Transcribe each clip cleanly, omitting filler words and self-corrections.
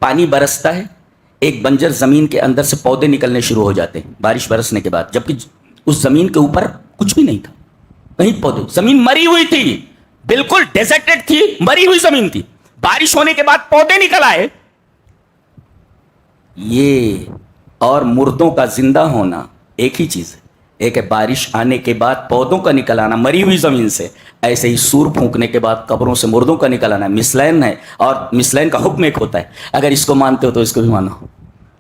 پانی برستا ہے، ایک بنجر زمین کے اندر سے پودے نکلنے شروع ہو جاتے ہیں بارش برسنے کے بعد، جبکہ اس زمین کے اوپر کچھ بھی نہیں تھا، کہیں پودے، زمین مری ہوئی تھی، بالکل ڈیزرٹڈ تھی، مری ہوئی زمین تھی، بارش ہونے کے بعد پودے نکل آئے. یہ اور مردوں کا زندہ ہونا ایک ہی چیز ہے. ایک ہے بارش آنے کے بعد پودوں کا نکل آنا مری ہوئی زمین سے، ایسے ہی سور پھونکنے کے بعد قبروں سے مردوں کا نکل آنا مثلین ہے. اور مثلین کا حکم ایک ہوتا ہے، اگر اس کو مانتے ہو تو اس کو بھی مانو.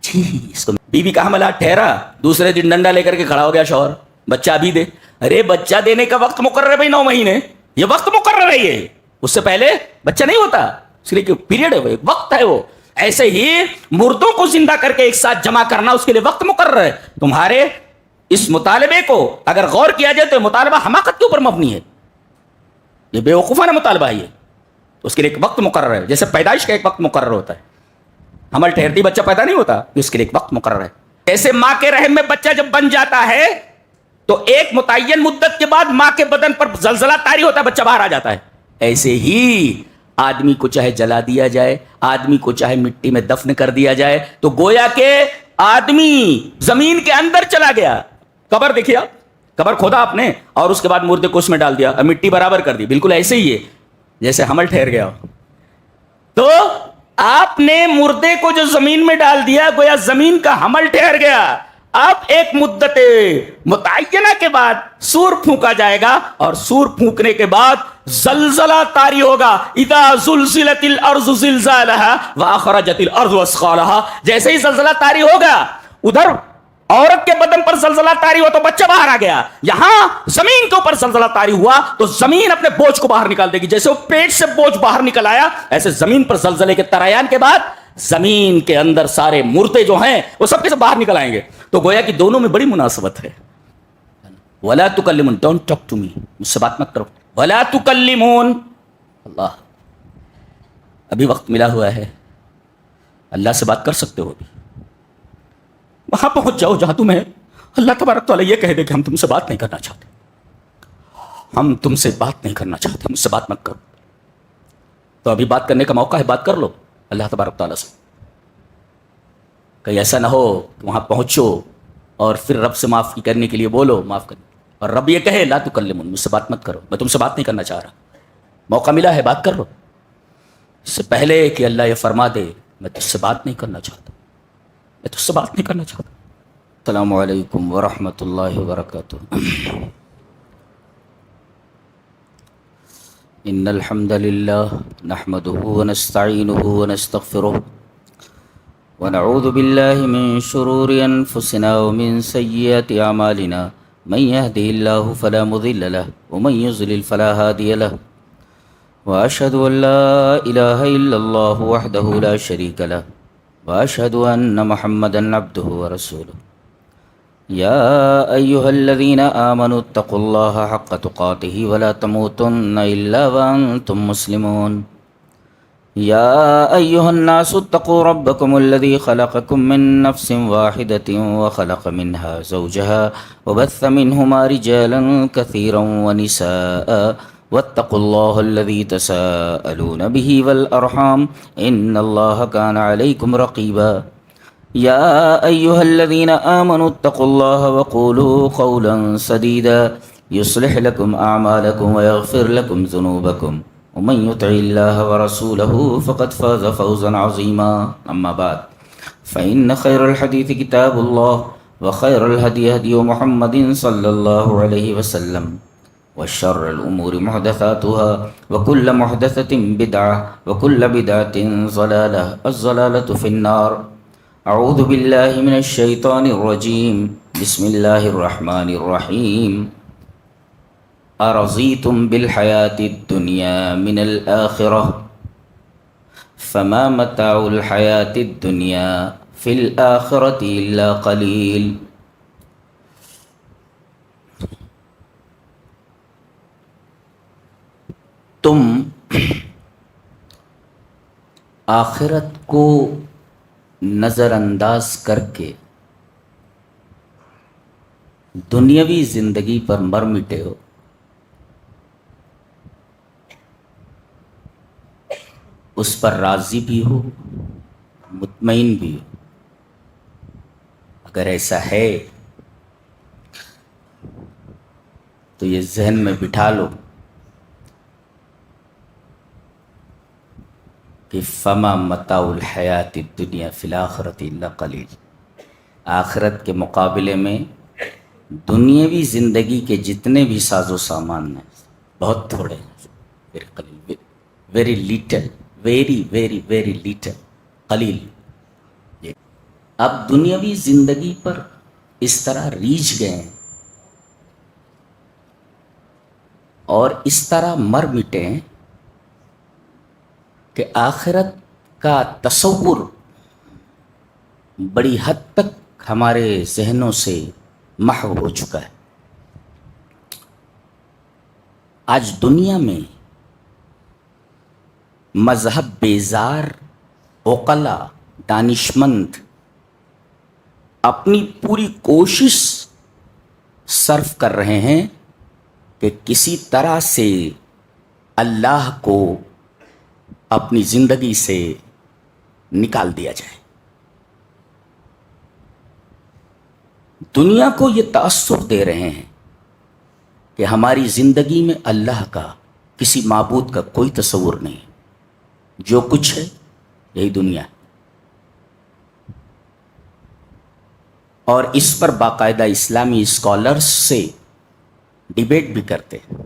جی اس کو بیوی کا حملہ ٹھہرا، دوسرے دن ڈنڈا لے کر کے کھڑا ہو گیا شوہر، بچہ بھی دے. ارے بچہ دینے کا وقت مقرر ہے بھائی، 9 مہینے، یہ وقت مقرر ہے، یہ اس سے پہلے بچہ نہیں ہوتا، اس لیے کہ پیریڈ ہے وہ، ایک وقت ہے وہ. ایسے ہی مردوں کو زندہ کر کے ایک ساتھ جمع کرنا، اس کے لیے وقت مقرر ہے. تمہارے اس مطالبے کو اگر غور کیا جائے تو مطالبہ حماقت کے اوپر مبنی ہے، یہ بے وقوفانہ مطالبہ ہے. یہ اس کے لیے ایک وقت مقرر ہے، جیسے پیدائش کا ایک وقت مقرر ہوتا ہے، حمل ٹھہرتی بچہ پیدا نہیں ہوتا، اس کے لیے ایک وقت مقرر ہے. ایسے ماں کے رحم میں بچہ جب بن جاتا ہے تو ایک متعین مدت کے بعد ماں کے بدن پر زلزلہ طاری ہوتا ہے، بچہ باہر آ جاتا ہے. ایسے ہی آدمی کو چاہے جلا دیا جائے، آدمی کو چاہے مٹی میں دفن کر دیا جائے، تو گویا کہ آدمی زمین کے اندر چلا گیا. قبر دیکھیے آپ، قبر کھودا آپ نے اور اس کے بعد مردے کو اس میں ڈال دیا، مٹی برابر کر دی، بالکل ایسے ہی ہے جیسے حمل ٹھہر گیا. تو آپ نے مردے کو جو زمین میں ڈال دیا، گویا زمین کا حمل ٹھہر گیا. اب ایک مدت متعینہ کے بعد سور پھونکا جائے گا، اور سور پھونکنے کے بعد زلزلہ طاری ہوگا. اذا زلزلت الارض زلزالها واخرجت الارض اثقالها. جیسے ہی زلزلہ طاری ہوگا، ادھر عورت کے بدن پر زلزلہ طاری ہوا تو بچہ باہر آ گیا، یہاں زمین کے اوپر زلزلہ طاری ہوا تو زمین اپنے بوجھ کو باہر نکال دے گی. جیسے وہ پیٹ سے بوجھ باہر نکل آیا، ایسے زمین پر زلزلے کے ترایان کے بعد زمین کے اندر سارے مردے جو ہیں وہ سب کے سب باہر نکل آئیں گے. تو گویا کہ دونوں میں بڑی مناسبت ہے. وَلَا تُكَلِّمُونَ، ڈونٹ ٹاک ٹو می، مجھ سے بات مت کرو. وَلَا تُكَلِّمُونَ، اللہ ابھی وقت ملا ہوا ہے، اللہ سے بات کر سکتے ہو. ابھی وہاں پہنچ جاؤ جہاں تمہیں اللہ تبارک تعالیٰ یہ کہہ دے کہ ہم تم سے بات نہیں کرنا چاہتے، ہم تم سے بات نہیں کرنا چاہتے، مجھ سے بات مت کرو. تو ابھی بات کرنے کا موقع ہے، بات کر لو اللہ تبارک تعالیٰ سے. کہیں ایسا نہ ہو کہ وہاں پہنچو اور پھر رب سے معافی کرنے کے لیے بولو، معاف کرنے، اور رب یہ کہے لا تکلمون، مجھ سے بات مت کرو، میں تم سے بات نہیں کرنا چاہ رہا. موقع ملا ہے، بات کر لو، اس سے پہلے کہ اللہ یہ فرما دے میں تجھ سے بات نہیں کرنا چاہتا، میں تجھ سے بات نہیں کرنا چاہتا. السلام علیکم ورحمۃ اللہ وبرکاتہ. ان الحمد للہ نحمده ونستعینه ونستغفره ونعوذ باللہ من شرور انفسنا ومن سیئات اعمالنا، من يهده الله فلا مضل له ومن يضلل فلا هادي له، واشهد ان لا اله الا الله وحده لا شريك له، واشهد ان محمدا عبده ورسوله. يا ايها الذين امنوا اتقوا الله حق تقاته ولا تموتن الا وانتم مسلمون. يا ايها الناس اتقوا ربكم الذي خلقكم من نفس واحدة وخلق منها زوجها وبث منهما رجالا كثيرا ونساء واتقوا الله الذي تساءلون به والأرحام إن الله كان عليكم رقيبا. يا أيها الذين آمنوا اتقوا الله وقولوا قولا سديدا يصلح لكم أعمالكم ويغفر لكم ذنوبكم ومن يطع الله ورسوله فقد فاز فوزا عظيما. أما بعد فإن خير الحديث كتاب الله وخير الهدي هدي محمد صلى الله عليه وسلم وشر الأمور محدثاتها وكل محدثة بدعة وكل بدعة ضلالة، الضلالة في النار. اعوذ باللہ من الشیطان الرجیم، بسم اللہ الرحمن الرحیم. ارضیتم بالحیاة الدنیا من الآخرہ فما متاع الحیاة الدنیا فی الآخرة الا قلیل. تم آخرت کو نظر انداز کر کے دنیاوی زندگی پر مر مٹے ہو. اس پر راضی بھی ہو مطمئن بھی ہو. اگر ایسا ہے تو یہ ذہن میں بٹھا لو کہ فما متاع الحیات الدنیا فی الآخرۃ الا قلیل. آخرت کے مقابلے میں دنیاوی زندگی کے جتنے بھی ساز و سامان ہیں بہت تھوڑے ہیں. ویری قلیل، very little, very very very little, قلیل. اب دنیاوی زندگی پر اس طرح ریجھ گئے ہیں اور اس طرح مر مٹے ہیں کہ آخرت کا تصور بڑی حد تک ہمارے ذہنوں سے محو ہو چکا ہے. آج دنیا میں مذہب بیزار عقلا دانشمند اپنی پوری کوشش صرف کر رہے ہیں کہ کسی طرح سے اللہ کو اپنی زندگی سے نکال دیا جائے. دنیا کو یہ تاثر دے رہے ہیں کہ ہماری زندگی میں اللہ کا، کسی معبود کا کوئی تصور نہیں. جو کچھ ہے یہی دنیا ہے. اور اس پر باقاعدہ اسلامی اسکالرز سے ڈیبیٹ بھی کرتے ہیں.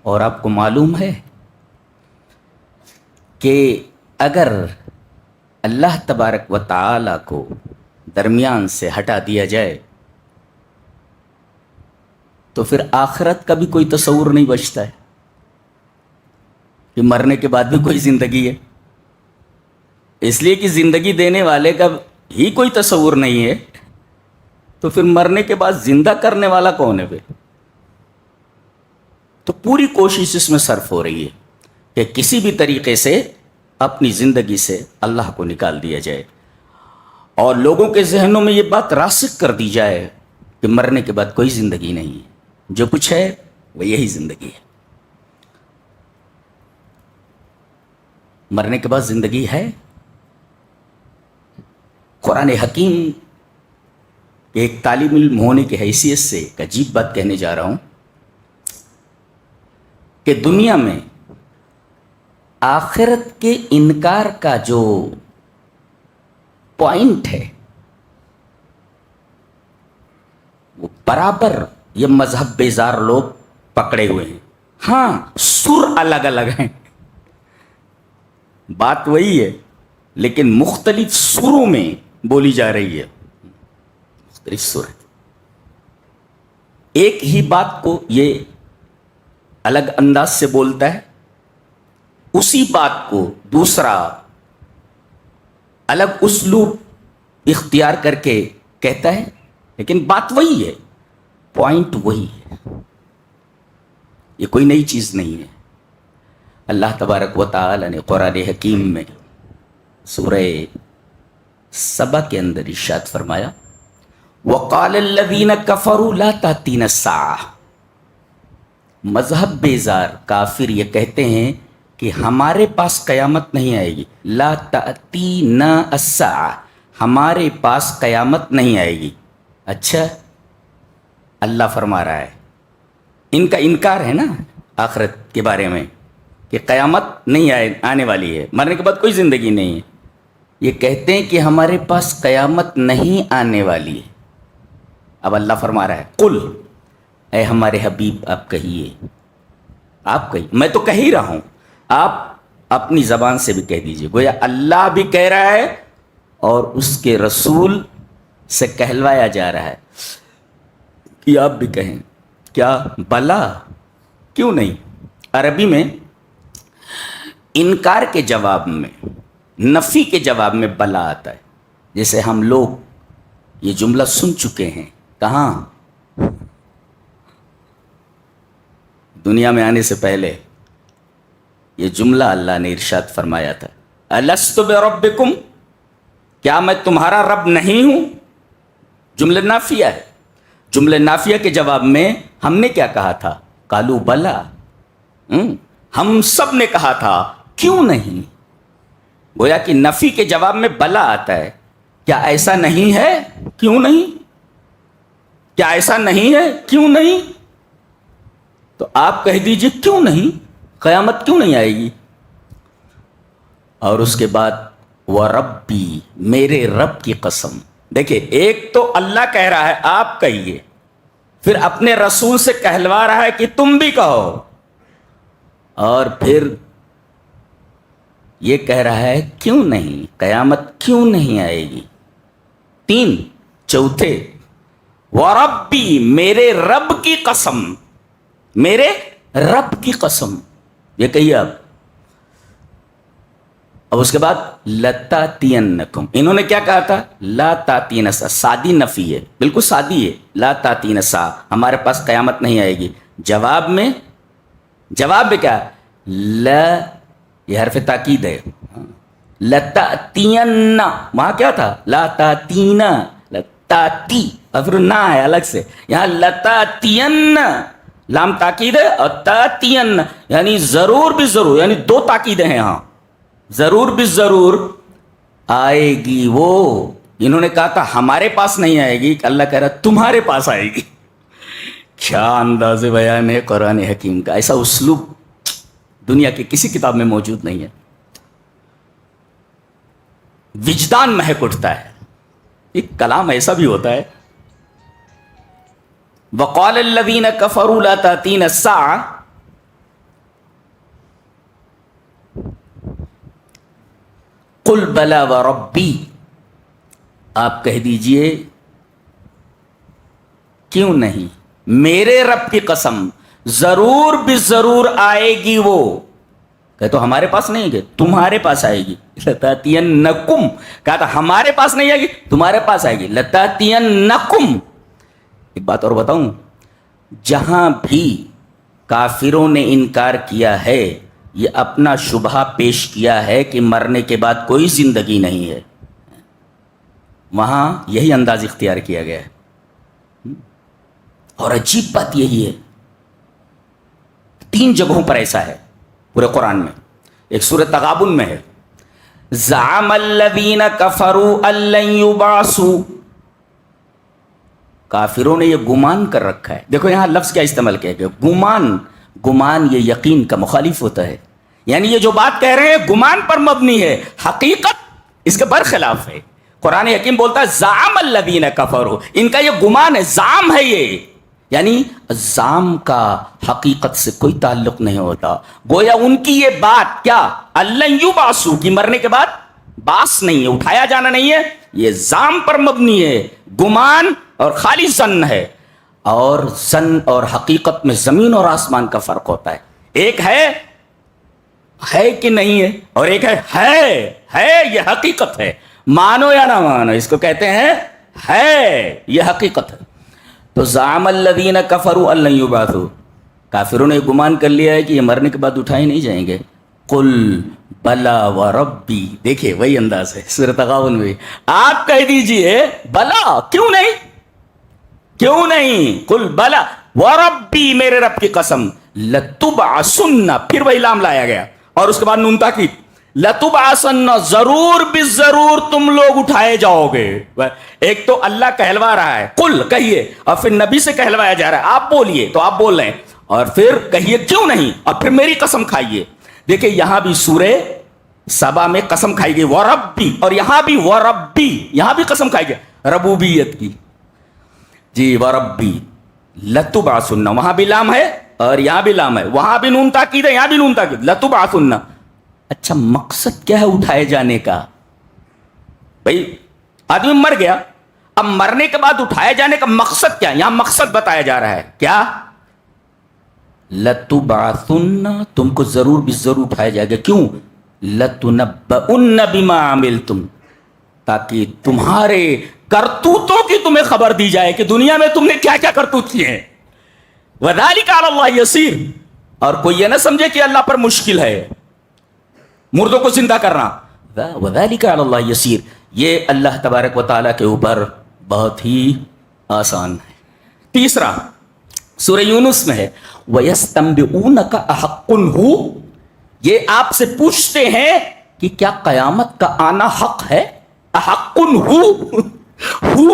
اور آپ کو معلوم ہے کہ اگر اللہ تبارک و تعالی کو درمیان سے ہٹا دیا جائے تو پھر آخرت کا بھی کوئی تصور نہیں بچتا ہے کہ مرنے کے بعد بھی کوئی زندگی ہے. اس لیے کہ زندگی دینے والے کا ہی کوئی تصور نہیں ہے تو پھر مرنے کے بعد زندہ کرنے والا کون ہے پھر؟ تو پوری کوشش اس میں صرف ہو رہی ہے کہ کسی بھی طریقے سے اپنی زندگی سے اللہ کو نکال دیا جائے اور لوگوں کے ذہنوں میں یہ بات راسخ کر دی جائے کہ مرنے کے بعد کوئی زندگی نہیں ہے. جو کچھ ہے وہ یہی زندگی ہے. مرنے کے بعد زندگی ہے. قرآن حکیم کے ایک طالب علم ہونے کی حیثیت سے ایک عجیب بات کہنے جا رہا ہوں کہ دنیا میں آخرت کے انکار کا جو پوائنٹ ہے وہ برابر یہ مذہب بیزار لوگ پکڑے ہوئے ہیں. ہاں سر الگ الگ ہیں، بات وہی ہے لیکن مختلف سروں میں بولی جا رہی ہے. مختلف سر، ایک ہی بات کو یہ الگ انداز سے بولتا ہے، اسی بات کو دوسرا الگ اسلوب اختیار کر کے کہتا ہے، لیکن بات وہی ہے، پوائنٹ وہی ہے. یہ کوئی نئی چیز نہیں ہے. اللہ تبارک و تعالی نے قرآن حکیم میں سورہ سبا کے اندر ارشاد فرمایا وَقَالَ الَّذِينَ كَفَرُوا لَا تَأْتِينَا السَّاعَةُ. مذہب بیزار کافر یہ کہتے ہیں کہ ہمارے پاس قیامت نہیں آئے گی. لا تأتینا الساعہ، ہمارے پاس قیامت نہیں آئے گی. اچھا، اللہ فرما رہا ہے، ان کا انکار ہے نا آخرت کے بارے میں کہ قیامت نہیں آنے والی ہے، مرنے کے بعد کوئی زندگی نہیں ہے. یہ کہتے ہیں کہ ہمارے پاس قیامت نہیں آنے والی ہے. اب اللہ فرما رہا ہے قل، اے ہمارے حبیب آپ کہیے، آپ کہیے، میں تو کہہ ہی رہا ہوں، آپ اپنی زبان سے بھی کہہ دیجئے. گویا اللہ بھی کہہ رہا ہے اور اس کے رسول سے کہلوایا جا رہا ہے کہ آپ بھی کہیں. کیا؟ بلا، کیوں نہیں. عربی میں انکار کے جواب میں، نفی کے جواب میں بلا آتا ہے. جیسے ہم لوگ یہ جملہ سن چکے ہیں. کہاں؟ دنیا میں آنے سے پہلے یہ جملہ اللہ نے ارشاد فرمایا تھا الست بربکم، کیا میں تمہارا رب نہیں ہوں؟ جملہ نافیہ ہے. جملہ نافیہ کے جواب میں ہم نے کیا کہا تھا؟ قالوا بلا، ہم سب نے کہا تھا کیوں نہیں. گویا کہ نفی کے جواب میں بلا آتا ہے. کیا ایسا نہیں ہے؟ کیوں نہیں؟ کیا ایسا نہیں ہے؟ کیوں نہیں؟ تو آپ کہہ دیجئے کیوں نہیں؟ قیامت کیوں نہیں آئے گی؟ اور اس کے بعد وَرَبِّي، میرے رب کی قسم. دیکھیں، ایک تو اللہ کہہ رہا ہے آپ کہیے، پھر اپنے رسول سے کہلوا رہا ہے کہ تم بھی کہو، اور پھر یہ کہہ رہا ہے کیوں نہیں؟ قیامت کیوں نہیں آئے گی؟ تین. چوتھے وَرَبِّي، میرے رب کی قسم، میرے رب کی قسم. یہ کہیے آپ. اب اس کے بعد لَتَأْتِيَنَّكُمْ، انہوں نے کیا کہا تھا؟ لا تاتین سا، سادی نفی ہے، بالکل سادی ہے. لا تاتین سا، ہمارے پاس قیامت نہیں آئے گی. جواب میں کیا؟ لا، یہ حرف تاکید ہے. لَتَأْتِيَنَّ، وہاں کیا تھا؟ لا تاتین، لَتَأْتِي، اور پھر نہ ہے الگ سے. یہاں لَتَأْتِيَنَّ، لام تاکید ہے، اور تاتین یعنی ضرور بھی ضرور، یعنی دو تاکیدیں ہیں یہاں. ضرور بھی ضرور آئے گی وہ. انہوں نے کہا تھا ہمارے پاس نہیں آئے گی، اللہ کہہ رہا تمہارے پاس آئے گی. کیا انداز بیان ہے قرآن حکیم کا! ایسا اسلوب دنیا کی کسی کتاب میں موجود نہیں ہے. وجدان مہک اٹھتا ہے. ایک کلام ایسا بھی ہوتا ہے. وقال الذین کفروا لا تأتینا الساعۃ، قل بلا وربی، آپ کہہ دیجئے کیوں نہیں؟ میرے رب کی قسم ضرور بھی ضرور آئے گی وہ. کہ تو ہمارے پاس نہیں ہے، تمہارے پاس آئے گی. لَتَأْتِيَنَّكُمْ، کہا تھا ہمارے پاس نہیں آئے گی، تمہارے پاس آئے گی. لَتَأْتِيَنَّكُمْ. ایک بات اور بتاؤں، جہاں بھی کافروں نے انکار کیا ہے، یہ اپنا شبہ پیش کیا ہے کہ مرنے کے بعد کوئی زندگی نہیں ہے، وہاں یہی انداز اختیار کیا گیا ہے. اور عجیب بات یہی ہے، 3 جگہوں پر ایسا ہے پورے قرآن میں. ایک سورہ تغابن میں ہے، زعم الذین کفروا ان لن یبعثوا، کافروں نے یہ گمان کر رکھا ہے. دیکھو یہاں لفظ کیا استعمال کیا گیا، گمان. گمان یہ یقین کا مخالف ہوتا ہے، یعنی یہ جو بات کہہ رہے ہیں گمان پر مبنی ہے، حقیقت اس کے برخلاف ہے. قرآن حکیم بولتا ہے زعم الذین کفروا، ان کا یہ گمان ہے، زعم ہے یہ، یعنی زعم کا حقیقت سے کوئی تعلق نہیں ہوتا. گویا ان کی یہ بات کیا، لن یبعثوا، کی مرنے کے بعد باس نہیں ہے، اٹھایا جانا نہیں ہے، یہ زعم پر مبنی ہے، گمان اور خالی ظن ہے. اور ظن اور حقیقت میں زمین اور آسمان کا فرق ہوتا ہے. ایک ہے کہ نہیں ہے، اور ایک ہے یہ حقیقت ہے، مانو یا نہ مانو، اس کو کہتے ہیں ہے، یہ حقیقت ہے. تو زعم الذین کفروا ان لن یبعثوا، کافروں نے گمان کر لیا ہے کہ یہ مرنے کے بعد اٹھائے نہیں جائیں گے. قل بلا وربی، دیکھیے وہی انداز ہے سورۃ تغابن میں. آپ کہہ دیجئے بلا، کیوں نہیں؟ کیوں نہیں؟ قل بلا وربی، میرے رب کی قسم، لتبعثن، پھر وہی لام لایا گیا، اور اس کے بعد نون تاکید، لتبعثن، ضرور بھی ضرور تم لوگ اٹھائے جاؤ گے. ایک تو اللہ کہلوا رہا ہے قل کہیے، اور پھر نبی سے کہلوایا جا رہا ہے آپ بولیے، تو آپ بول رہے ہیں، اور پھر کہیے کیوں نہیں، اور پھر میری قسم کھائیے. دیکھیں یہاں بھی سورہ سبا میں قسم کھائی گئی وربی، اور یہاں بھی وربی، یہاں بھی قسم کھائی گئی ربوبیت کی. جی وربی لتبعثن، وہاں بھی لام ہے اور یہاں بھی لام ہے، وہاں بھی نون تاکید ہے، یہاں بھی نون تاکید، لتبعثن. اچھا مقصد کیا ہے اٹھائے جانے کا؟ بھئی آدمی مر گیا، اب مرنے کے بعد اٹھائے جانے کا مقصد کیا ہے؟ یہاں مقصد بتایا جا رہا ہے کیا؟ لتبعثن، تم کو ضرور بھی ضرور اٹھایا جائے گا. کیوں؟ لتنبؤن بما عملتم، تاکہ تمہارے کرتوتوں کی تمہیں خبر دی جائے کہ دنیا میں تم نے کیا کیا کرتوت کیے ہیں. وذالک علی اللہ یسیر، اور کوئی یہ نہ سمجھے کہ اللہ پر مشکل ہے مردوں کو زندہ کرنا. وذالک علی اللہ یسیر، یہ اللہ تبارک و تعالیٰ کے اوپر بہت ہی آسان ہے. تیسرا سورہ یونس میں ہے، وَيَسْتَنبِئُونَكَ أَحَقٌّ هُوَ، یہ آپ سے پوچھتے ہیں کہ کیا قیامت کا آنا حق ہے؟ حق ہو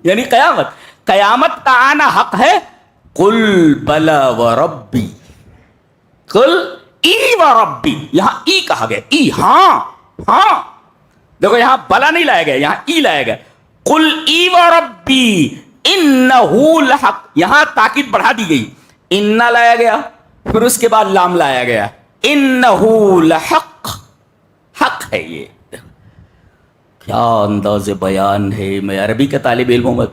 یعنی قیامت کا آنا حق ہے؟ قل بلا وربی، قل ای وربی، یہاں ای کہا گیا، ای ہاں ہاں، دیکھو یہاں بلا نہیں لایا گیا، یہاں ای لایا گیا، قل ای وربی انہو لحق، یہاں تاکید بڑھا دی گئی، انہ لایا گیا، پھر اس کے بعد لام لایا گیا، انہو لحق، حق ہے یہ۔ کیا انداز بیان ہے، میں عربی کا طالب علم ہوں،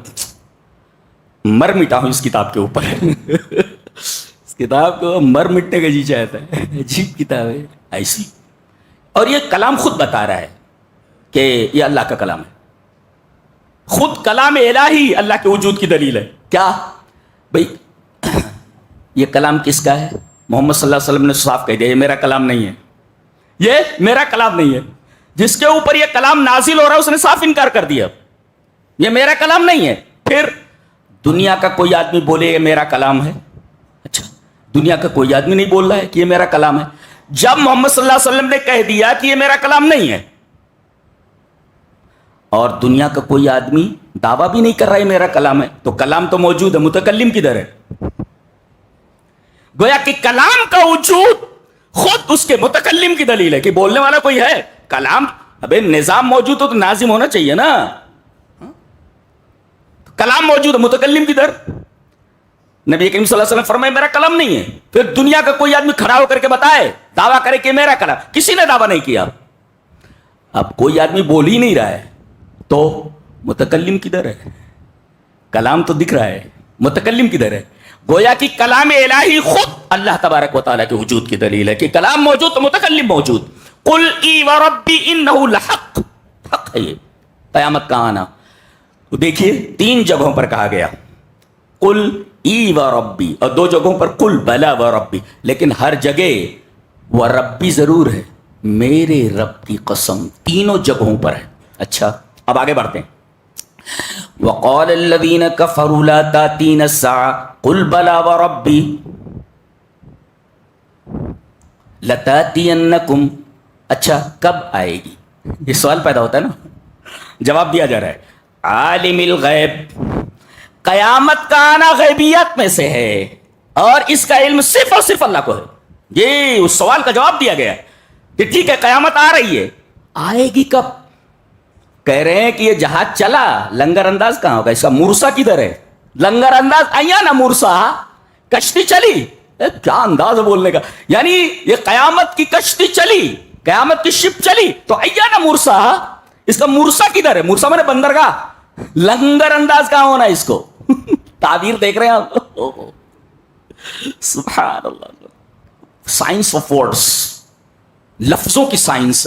مر مٹا ہوں اس کتاب کے اوپر اس کتاب کو مر مٹنے کا جی چاہتا ہے، عجیب کتاب ہے ایسی، اور یہ کلام خود بتا رہا ہے کہ یہ اللہ کا کلام ہے، خود کلام الہی اللہ کے وجود کی دلیل ہے۔ کیا بھئی یہ کلام کس کا ہے؟ محمد صلی اللہ علیہ وسلم نے صاف کہہ دیا یہ میرا کلام نہیں ہے، یہ میرا کلام نہیں ہے، جس کے اوپر یہ کلام نازل ہو رہا ہے اس نے صاف انکار کر دیا، یہ میرا کلام نہیں ہے۔ پھر دنیا کا کوئی آدمی بولے یہ میرا کلام ہے، اچھا دنیا کا کوئی آدمی نہیں بول رہا ہے کہ یہ میرا کلام ہے، جب محمد صلی اللہ علیہ وسلم نے کہہ دیا کہ یہ میرا کلام نہیں ہے، اور دنیا کا کوئی آدمی دعویٰ بھی نہیں کر رہا ہے میرا کلام ہے، تو کلام تو موجود ہے، متکلم کدھر ہے؟ گویا کہ کلام کا وجود خود اس کے متکلم کی دلیل ہے کہ بولنے والا کوئی ہے، کلام ابے نظام موجود ہو تو ناظم ہونا چاہیے نا، کلام موجود ہے، متکلم کدھر؟ نبی کریم صلی اللہ علیہ وسلم فرمائے میرا کلام نہیں ہے، پھر دنیا کا کوئی آدمی کھڑا ہو کر کے بتائے، دعویٰ کرے کہ میرا کلام، کسی نے دعویٰ نہیں کیا، اب کوئی آدمی بول ہی نہیں رہا ہے تو متکلم کدھر ہے؟ کلام تو دکھ رہا ہے، متکلم کدھر ہے؟ گویا کہ کلام الہی خود اللہ تبارک و تعالیٰ کے وجود کی دلیل ہے کہ کلام موجود تو متکلم موجود۔ قل ای وربی انہ لحق، حق ہے یہ قیامت کا آنا۔ تو دیکھیے 3 جگہوں پر کہا گیا قل ای وربی، اور 2 جگہوں پر قل بلا وربی، لیکن ہر جگہ وربی ضرور ہے، میرے رب کی قسم، تینوں جگہوں پر ہے۔ اچھا اب آگے بڑھتے ہیں۔ وقال الذين كفروا لا تأتينا الساعة قل بلى وربي لتأتينكم، اچھا کب آئے گی؟ یہ سوال پیدا ہوتا ہے نا، جواب دیا جا رہا ہے عالم الغیب، قیامت کا آنا غیبیات میں سے ہے اور اس کا علم صرف اور صرف اللہ کو ہے۔ یہ اس سوال کا جواب دیا گیا کہ ٹھیک ہے قیامت آ رہی ہے، آئے گی کب؟ کہہ رہے ہیں کہ یہ جہاز چلا، لنگر انداز کہاں ہوگا؟ اس کا مورسا کدھر ہے؟ لنگر انداز آیا نا، مورسا کشتی چلی، کیا انداز ہے بولنے کا، یعنی یہ قیامت کی کشتی چلی، قیامت کی شپ چلی تو آیا نا مورسا، اس کا مورسا کدھر ہے؟ مورسا میں نے بندرگاہ، لنگر انداز کہاں ہونا ہے اس کو؟ تعبیر دیکھ رہے ہیں آپ، سبحان اللہ، سائنس آف ورڈز، لفظوں کی سائنس۔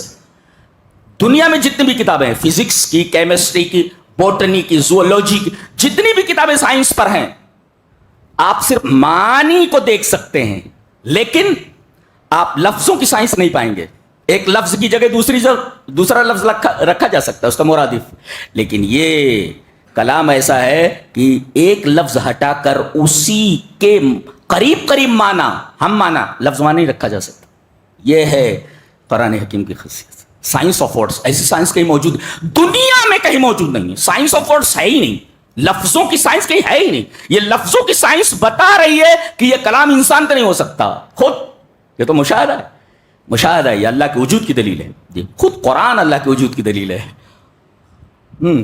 دنیا میں جتنی بھی کتابیں ہیں، فزکس کی، کیمسٹری کی، بوٹنی کی، زوولوجی کی، جتنی بھی کتابیں سائنس پر ہیں، آپ صرف معنی کو دیکھ سکتے ہیں لیکن آپ لفظوں کی سائنس نہیں پائیں گے۔ ایک لفظ کی جگہ دوسرا لفظ رکھا جا سکتا ہے اس کا مرادف، لیکن یہ کلام ایسا ہے کہ ایک لفظ ہٹا کر اسی کے قریب معنی، ہم معنی لفظ معنی نہیں رکھا جا سکتا۔ یہ ہے قرآن حکیم کی خاصیت، سائنس آف ورڈز۔ ایسی سائنس کہیں موجود دنیا میں کہیں موجود نہیں ہے، سائنس آف ورڈز ہے ہی نہیں، لفظوں کی سائنس کہیں ہے ہی نہیں۔ یہ لفظوں کی سائنس بتا رہی ہے کہ یہ کلام انسان کا نہیں ہو سکتا، خود یہ تو مشاہدہ ہے، مشاہدہ ہے، یہ اللہ کے وجود کی دلیل ہے، جی خود قرآن اللہ کے وجود کی دلیل ہے۔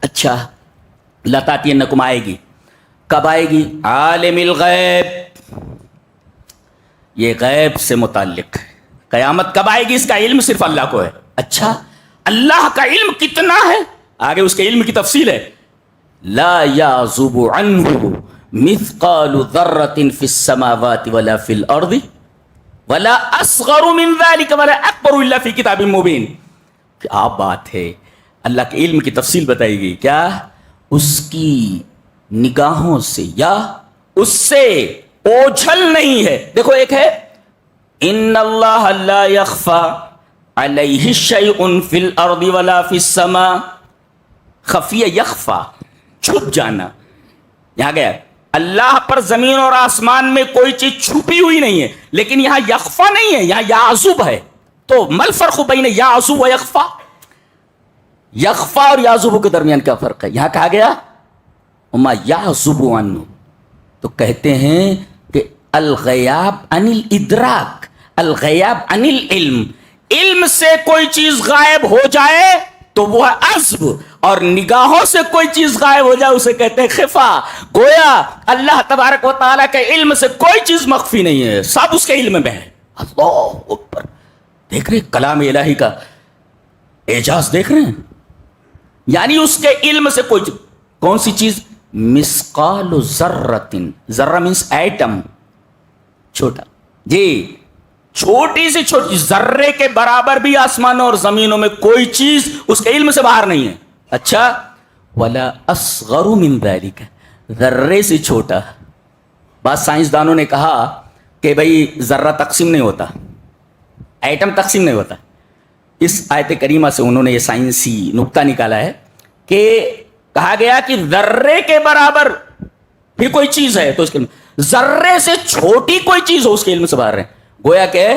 اچھا لتاتینکم آئے گی، کب آئے گی؟ عالم الغیب، یہ غیب سے متعلق ہے، قیامت کب آئے گی اس کا علم صرف اللہ کو ہے۔ اچھا اللہ کا علم کتنا ہے؟ آگے اس کے علم کی تفصیل ہے، لا یعزب عنہ مثقال ذرۃ فی السماوات ولا فی الارض ولا اصغر من ذلک ولا اکبر الا فی کتاب مبین۔ کیا بات ہے، اللہ کے علم کی تفصیل بتائی گئی، کیا اس کی نگاہوں سے یا اس سے اوجھل نہیں ہے۔ دیکھو ایک ہے ان اللہ لا یخفی علیہ شیء فی الارض ولا فی السماء، خفیہ یخفا، چھپ جانا، یہاں گیا اللہ پر زمین اور آسمان میں کوئی چیز چھپی ہوئی نہیں ہے، لیکن یہاں یخفا نہیں ہے، یہاں یعزب ہے، تو مل فرق بین یعزب و یخفا، یخفا اور یعزب کے درمیان کیا فرق ہے؟ یہاں کہا گیا وما یعزب عنہ، تو کہتے ہیں کہ الغیاب عن الادراک، الغیاب عن العلم، علم سے کوئی چیز غائب ہو جائے تو وہ ہے عزب، اور نگاہوں سے کوئی چیز غائب ہو جائے اسے کہتے ہیں خفا۔ گویا اللہ تبارک و تعالیٰ کے علم سے کوئی چیز مخفی نہیں ہے، سب اس کے علم میں ہے۔ اللہ اکبر، دیکھ رہے کلام الہی کا اعجاز دیکھ رہے ہیں؟ یعنی اس کے علم سے کوئی چیز، کون سی چیز؟ مثقال ذرۃ، ذرہ مینس ایٹم، چھوٹا، جی چھوٹی سے چھوٹی ذرے کے برابر بھی آسمانوں اور زمینوں میں کوئی چیز اس کے علم سے باہر نہیں ہے۔ اچھا، ولا اصغر من ذلک، ذرے سے چھوٹا۔ بعض سائنسدانوں نے کہا کہ بھئی ذرہ تقسیم نہیں ہوتا، ایٹم تقسیم نہیں ہوتا۔ اس آیت کریمہ سے انہوں نے یہ سائنسی نکتہ نکالا ہے کہ کہا گیا کہ ذرے کے برابر بھی کوئی چیز ہے تو اس کے علم، ذرے سے چھوٹی کوئی چیز ہو اس کے علم سے باہر ہے۔ گویا کہ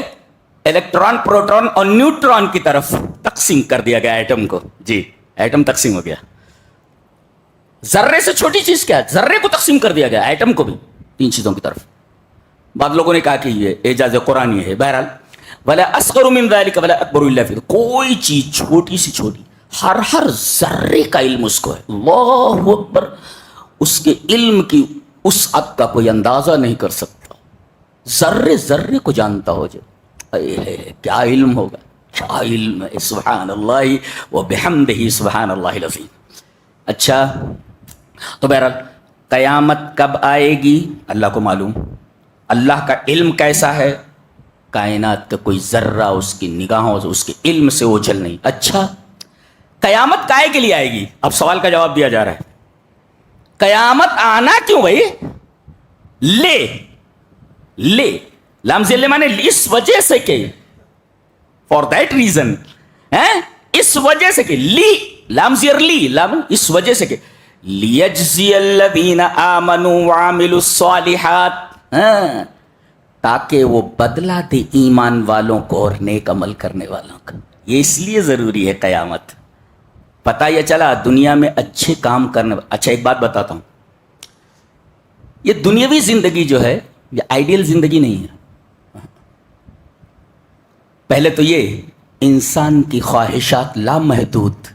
الیکٹران، پروٹون اور نیوٹران کی طرف تقسیم کر دیا گیا ایٹم کو، جی ایٹم تقسیم ہو گیا۔ ذرے سے چھوٹی چیز کیا ہے؟ ذرے کو تقسیم کر دیا گیا، ایٹم کو بھی، تین چیزوں کی طرف۔ بعض لوگوں نے کہا کہ یہ اعجاز قرآنی ہے۔ بہرحال ولا اصغر من ذلك ولا اکبر الا فی، کوئی چیز چھوٹی سی چھوٹی، ہر ذرے کا علم اس کو ہے۔ اللہ اکبر، اس کے علم کی وسعت کا کوئی اندازہ نہیں کر سکتا، ذرے ذرے کو جانتا ہو جو، کیا علم ہوگا، کیا علم ہے، سبحان اللہ و بحمدہ سبحان اللہ العظیم۔ اچھا، تو بہرحال قیامت کب آئے گی اللہ کو معلوم، اللہ کا علم کیسا ہے، کائنات کا کوئی ذرہ اس کی نگاہوں سے، اس کے علم سے اوجھل نہیں۔ اچھا، قیامت کائے کے لیے آئے گی؟ اب سوال کا جواب دیا جا رہا ہے، قیامت آنا کیوں بھائی؟ لے لام زیل مانے اس وجہ سے کہ، فار دیٹ ریزن، اس وجہ سے کہ، لی لام زیر لی، لام اس وجہ سے کہ، لیجزی الذین آمنوا وعملوا الصالحات، تاکہ وہ بدلہ دے ایمان والوں کو اور نیک عمل کرنے والوں کا۔ یہ اس لیے ضروری ہے قیامت، پتہ یہ چلا دنیا میں اچھے کام کرنے۔ اچھا ایک بات بتاتا ہوں، یہ دنیاوی زندگی جو ہے یہ آئیڈیل زندگی نہیں ہے۔ پہلے تو یہ انسان کی خواہشات لامحدود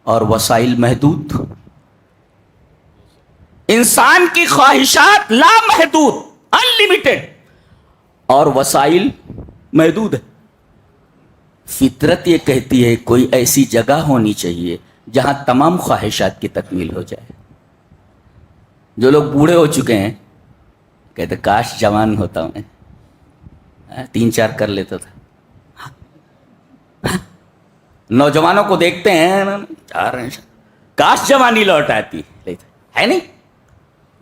اور وسائل محدود، انسان کی خواہشات لامحدود انلمیٹڈ اور وسائل محدود ہے۔ فطرت یہ کہتی ہے کوئی ایسی جگہ ہونی چاہیے جہاں تمام خواہشات کی تکمیل ہو جائے۔ جو لوگ بوڑھے ہو چکے ہیں کہتے کاش جوان ہوتا میں، 3-4 کر لیتا تھا۔ نوجوانوں کو دیکھتے ہیں چاہ رہے ہیں کاش جوانی لوٹ آتی ہے، نہیں،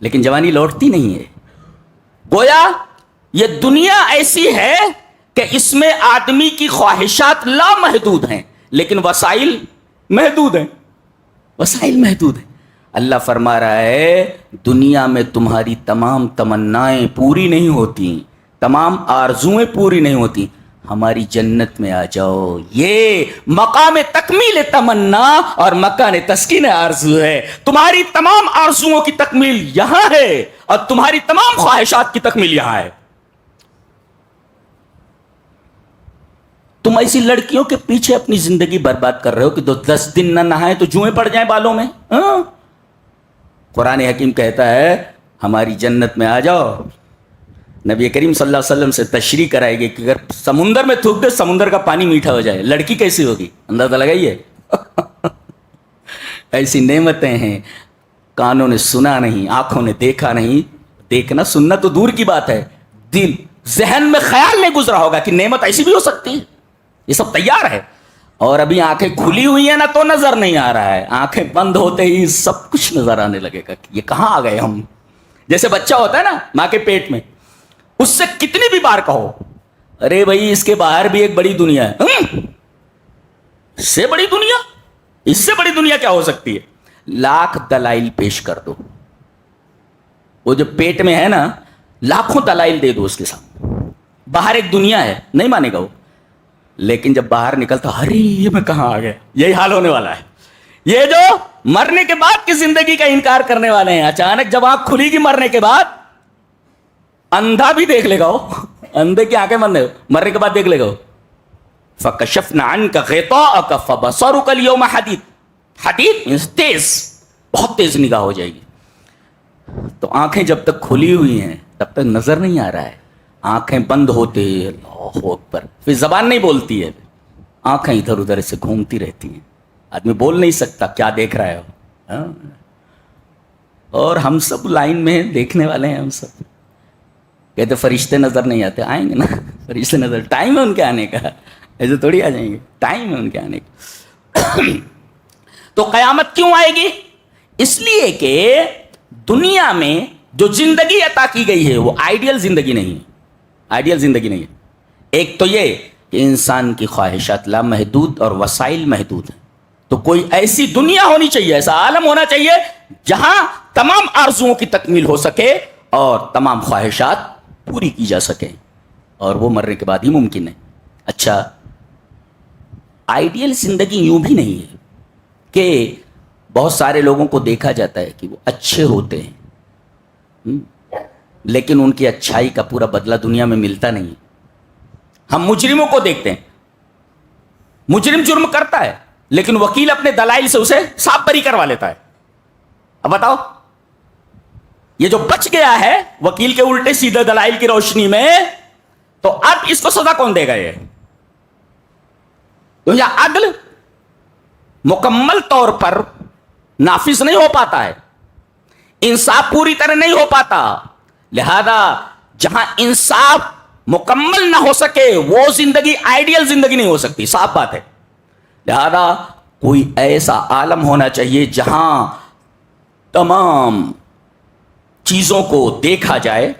لیکن جوانی لوٹتی نہیں ہے۔ گویا یہ دنیا ایسی ہے کہ اس میں آدمی کی خواہشات لامحدود ہیں لیکن وسائل محدود ہیں، وسائل محدود ہیں۔ اللہ فرما رہا ہے دنیا میں تمہاری تمام تمنائیں پوری نہیں ہوتی، تمام آرزویں پوری نہیں ہوتی، ہماری جنت میں آ جاؤ۔ یہ مقام تکمیل تمنا اور مکان تسکین آرزو ہے۔ تمہاری تمام آرزوؤں کی تکمیل یہاں ہے اور تمہاری تمام خواہشات کی تکمیل یہاں ہے۔ تم ایسی لڑکیوں کے پیچھے اپنی زندگی برباد کر رہے ہو کہ 10 دن نہ نہائیں تو جوئیں پڑ جائیں بالوں میں۔ قرآن حکیم کہتا ہے ہماری جنت میں آ جاؤ۔ نبی کریم صلی اللہ علیہ وسلم سے تشریح کرائے گی کہ اگر سمندر میں تھوک دے سمندر کا پانی میٹھا ہو جائے، لڑکی کیسی ہوگی؟ اندازہ لگائیے۔ ایسی نعمتیں ہیں، کانوں نے سنا نہیں، آنکھوں نے دیکھا نہیں، دیکھنا سننا تو دور کی بات ہے، دل ذہن میں خیال نہیں گزرا ہوگا کہ نعمت ایسی بھی ہو سکتی ہے۔ یہ سب تیار ہے اور ابھی آنکھیں کھلی ہوئی ہیں نا تو نظر نہیں آ رہا ہے، آنکھیں بند ہوتے ہی سب کچھ نظر آنے لگے گا کہ یہ کہاں آ گئے ہم۔ جیسے بچہ ہوتا ہے نا ماں کے پیٹ میں، اس سے کتنی بھی بار کہو ارے بھائی اس کے باہر بھی ایک بڑی دنیا ہے، اس سے بڑی دنیا، اس سے بڑی دنیا کیا ہو سکتی ہے؟ لاکھ دلائل پیش کر دو، وہ جو پیٹ میں ہے نا لاکھوں دلائل دے دو اس کے سامنے، باہر ایک دنیا ہے, نہیں مانے گا وہ. لیکن جب باہر نکلتا, ارے یہ میں کہاں آ گیا, یہی حال ہونے والا ہے. یہ جو مرنے کے بعد کی زندگی کا انکار کرنے والے ہیں, اچانک جب آنکھ کھلی گی مرنے کے بعد, اندھا بھی دیکھ لے گا وہ, اندھے کی آنکھیں بند ہے, مرنے کے بعد دیکھ لے گا وہ. فَكَشَفْنَا عَنْكَ غِطَاءَكَ فَبَصَرُكَ الْيَوْمَ حَدِيدٌ. حدید تیز, بہت تیز نگاہ ہو جائے گی. تو آنکھیں جب تک کھلی ہوئی ہیں تب تک نظر نہیں آ رہا ہے, آنکھیں بند ہوتے, اللہ اکبر, پھر زبان نہیں بولتی ہے, آنکھیں ادھر ادھر سے گھومتی رہتی ہیں, آدمی بول نہیں سکتا کیا دیکھ رہا ہے وہ. اور ہم سب لائن میں دیکھنے والے ہیں, ہم سب کہتے فرشتے نظر نہیں آتے, آئیں گے نا فرشتے نظر, ٹائم ہے ان کے آنے کا, ایسے تھوڑی آ جائیں گے, ٹائم ہے ان کے آنے کا. تو قیامت کیوں آئے گی؟ اس لیے کہ دنیا میں جو زندگی عطا کی گئی ہے وہ آئیڈیل زندگی نہیں ہے, آئیڈیل زندگی نہیں ہے. ایک تو یہ کہ انسان کی خواہشات لامحدود اور وسائل محدود ہیں, تو کوئی ایسی دنیا ہونی چاہیے, ایسا عالم ہونا چاہیے جہاں تمام آرزوؤں کی تکمیل ہو سکے اور تمام خواہشات پوری کی جا سکیں, اور وہ مرنے کے بعد ہی ممکن ہے. اچھا, آئیڈیل زندگی یوں بھی نہیں ہے کہ بہت سارے لوگوں کو دیکھا جاتا ہے کہ وہ اچھے ہوتے ہیں, لیکن ان کی اچھائی کا پورا بدلہ دنیا میں ملتا نہیں. ہم مجرموں کو دیکھتے ہیں, مجرم جرم کرتا ہے لیکن وکیل اپنے دلائل سے اسے صاف بری کروا لیتا ہے. اب بتاؤ, یہ جو بچ گیا ہے وکیل کے الٹے سیدھے دلائل کی روشنی میں, تو اب اس کو سزا کون دے گا؟ یہ تو یا عدل مکمل طور پر نافذ نہیں ہو پاتا ہے, انصاف پوری طرح نہیں ہو پاتا. لہذا جہاں انصاف مکمل نہ ہو سکے وہ زندگی آئیڈیل زندگی نہیں ہو سکتی, صاف بات ہے. لہذا کوئی ایسا عالم ہونا چاہیے جہاں تمام چیزوں کو دیکھا جائے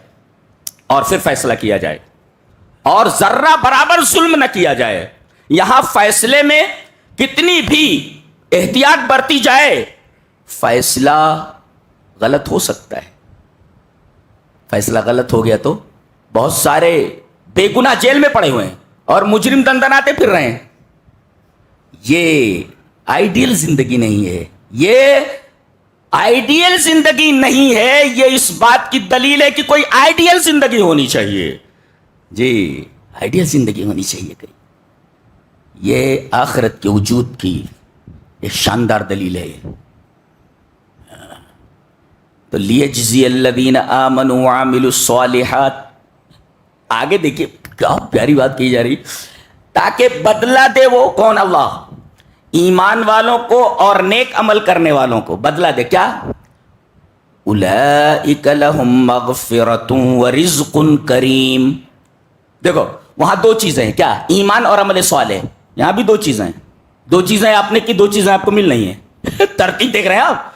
اور پھر فیصلہ کیا جائے, اور ذرہ برابر ظلم نہ کیا جائے. یہاں فیصلے میں کتنی بھی احتیاط برتی جائے فیصلہ غلط ہو سکتا ہے. فیصلہ غلط ہو گیا تو بہت سارے بے گناہ جیل میں پڑے ہوئے ہیں اور مجرم دندناتے پھر رہے ہیں. یہ آئیڈیل زندگی نہیں ہے, یہ آئیڈیل زندگی نہیں ہے. یہ اس بات کی دلیل ہے کہ کوئی آئیڈیل زندگی ہونی چاہیے. جی, آئیڈیل زندگی ہونی چاہیے کہیں. یہ آخرت کے وجود کی ایک شاندار دلیل ہے. تو لیجزی الذین آمنوا وعملوا الصالحات, آگے دیکھیے کیا پیاری بات کی جا رہی, تاکہ بدلہ دے وہ کون؟ اللہ, ایمان والوں کو اور نیک عمل کرنے والوں کو بدلہ دے. کیا؟ اولئک لہم مغفرۃ ورزق کریم. دیکھو وہاں دو چیزیں ہیں, کیا؟ ایمان اور عمل صالح. یہاں بھی دو چیزیں ہیں, دو چیزیں آپ نے کی, دو چیزیں آپ کو مل رہی ہیں. ترتیب دیکھ رہے ہیں آپ,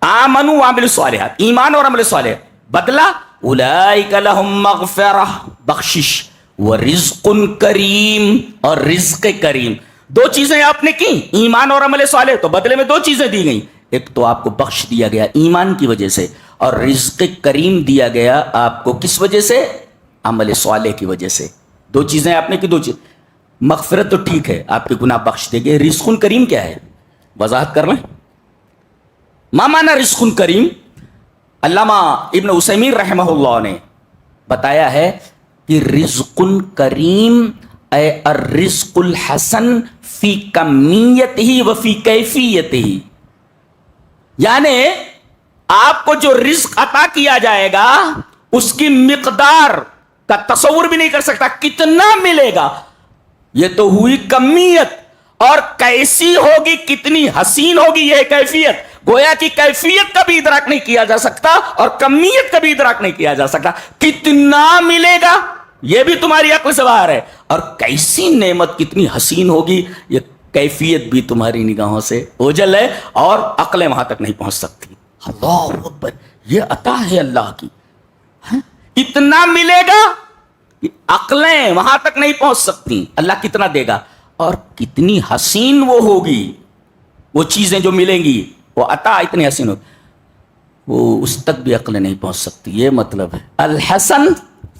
آمنوا وعملوا الصالحات, ایمان اور عمل صالح. بدلہ اولئک لہم مغفرہ, بخشش, ورزق کریم, اور رزق کریم. دو چیزیں آپ نے کی, ایمان اور عمل صالح, تو بدلے میں دو چیزیں دی گئیں. ایک تو آپ کو بخش دیا گیا ایمان کی وجہ سے, اور رزق کریم دیا گیا آپ کو کس وجہ سے؟ عمل صالح کی وجہ سے. دو چیزیں آپ نے کی, دو چیز. مغفرت تو ٹھیک ہے, آپ کے گناہ بخش دے گئے. رزق کریم کیا ہے؟ وضاحت کر لیں. ما معنی رزق کریم؟ علامہ ابن عثیمین رحمہ اللہ نے بتایا ہے کہ رزق کریم اے الرزق الحسن فی کمیت ہی و فی کیفیت ہی. یعنی آپ کو جو رزق عطا کیا جائے گا اس کی مقدار کا تصور بھی نہیں کر سکتا, کتنا ملے گا. یہ تو ہوئی کمیت, اور کیسی ہوگی, کتنی حسین ہوگی یہ کیفیت. گویا کی کیفیت کا بھی ادراک نہیں کیا جا سکتا اور کمیت کا بھی ادراک نہیں کیا جا سکتا. کتنا ملے گا یہ بھی تمہاری عقل سے باہر ہے, اور کیسی نعمت کتنی حسین ہوگی یہ کیفیت بھی تمہاری نگاہوں سے اوجھل ہے, اور عقلیں وہاں تک نہیں پہنچ سکتی. اللہ اکبر, یہ عطا ہے اللہ کی. اتنا ملے گا, عقلیں وہاں تک نہیں پہنچ سکتی. اللہ کتنا دے گا, اور کتنی حسین وہ ہوگی, وہ چیزیں جو ملیں گی, وہ عطا اتنی حسین ہوگی, وہ اس تک بھی عقلیں نہیں پہنچ سکتی. یہ مطلب ہے الحسن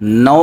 9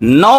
9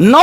9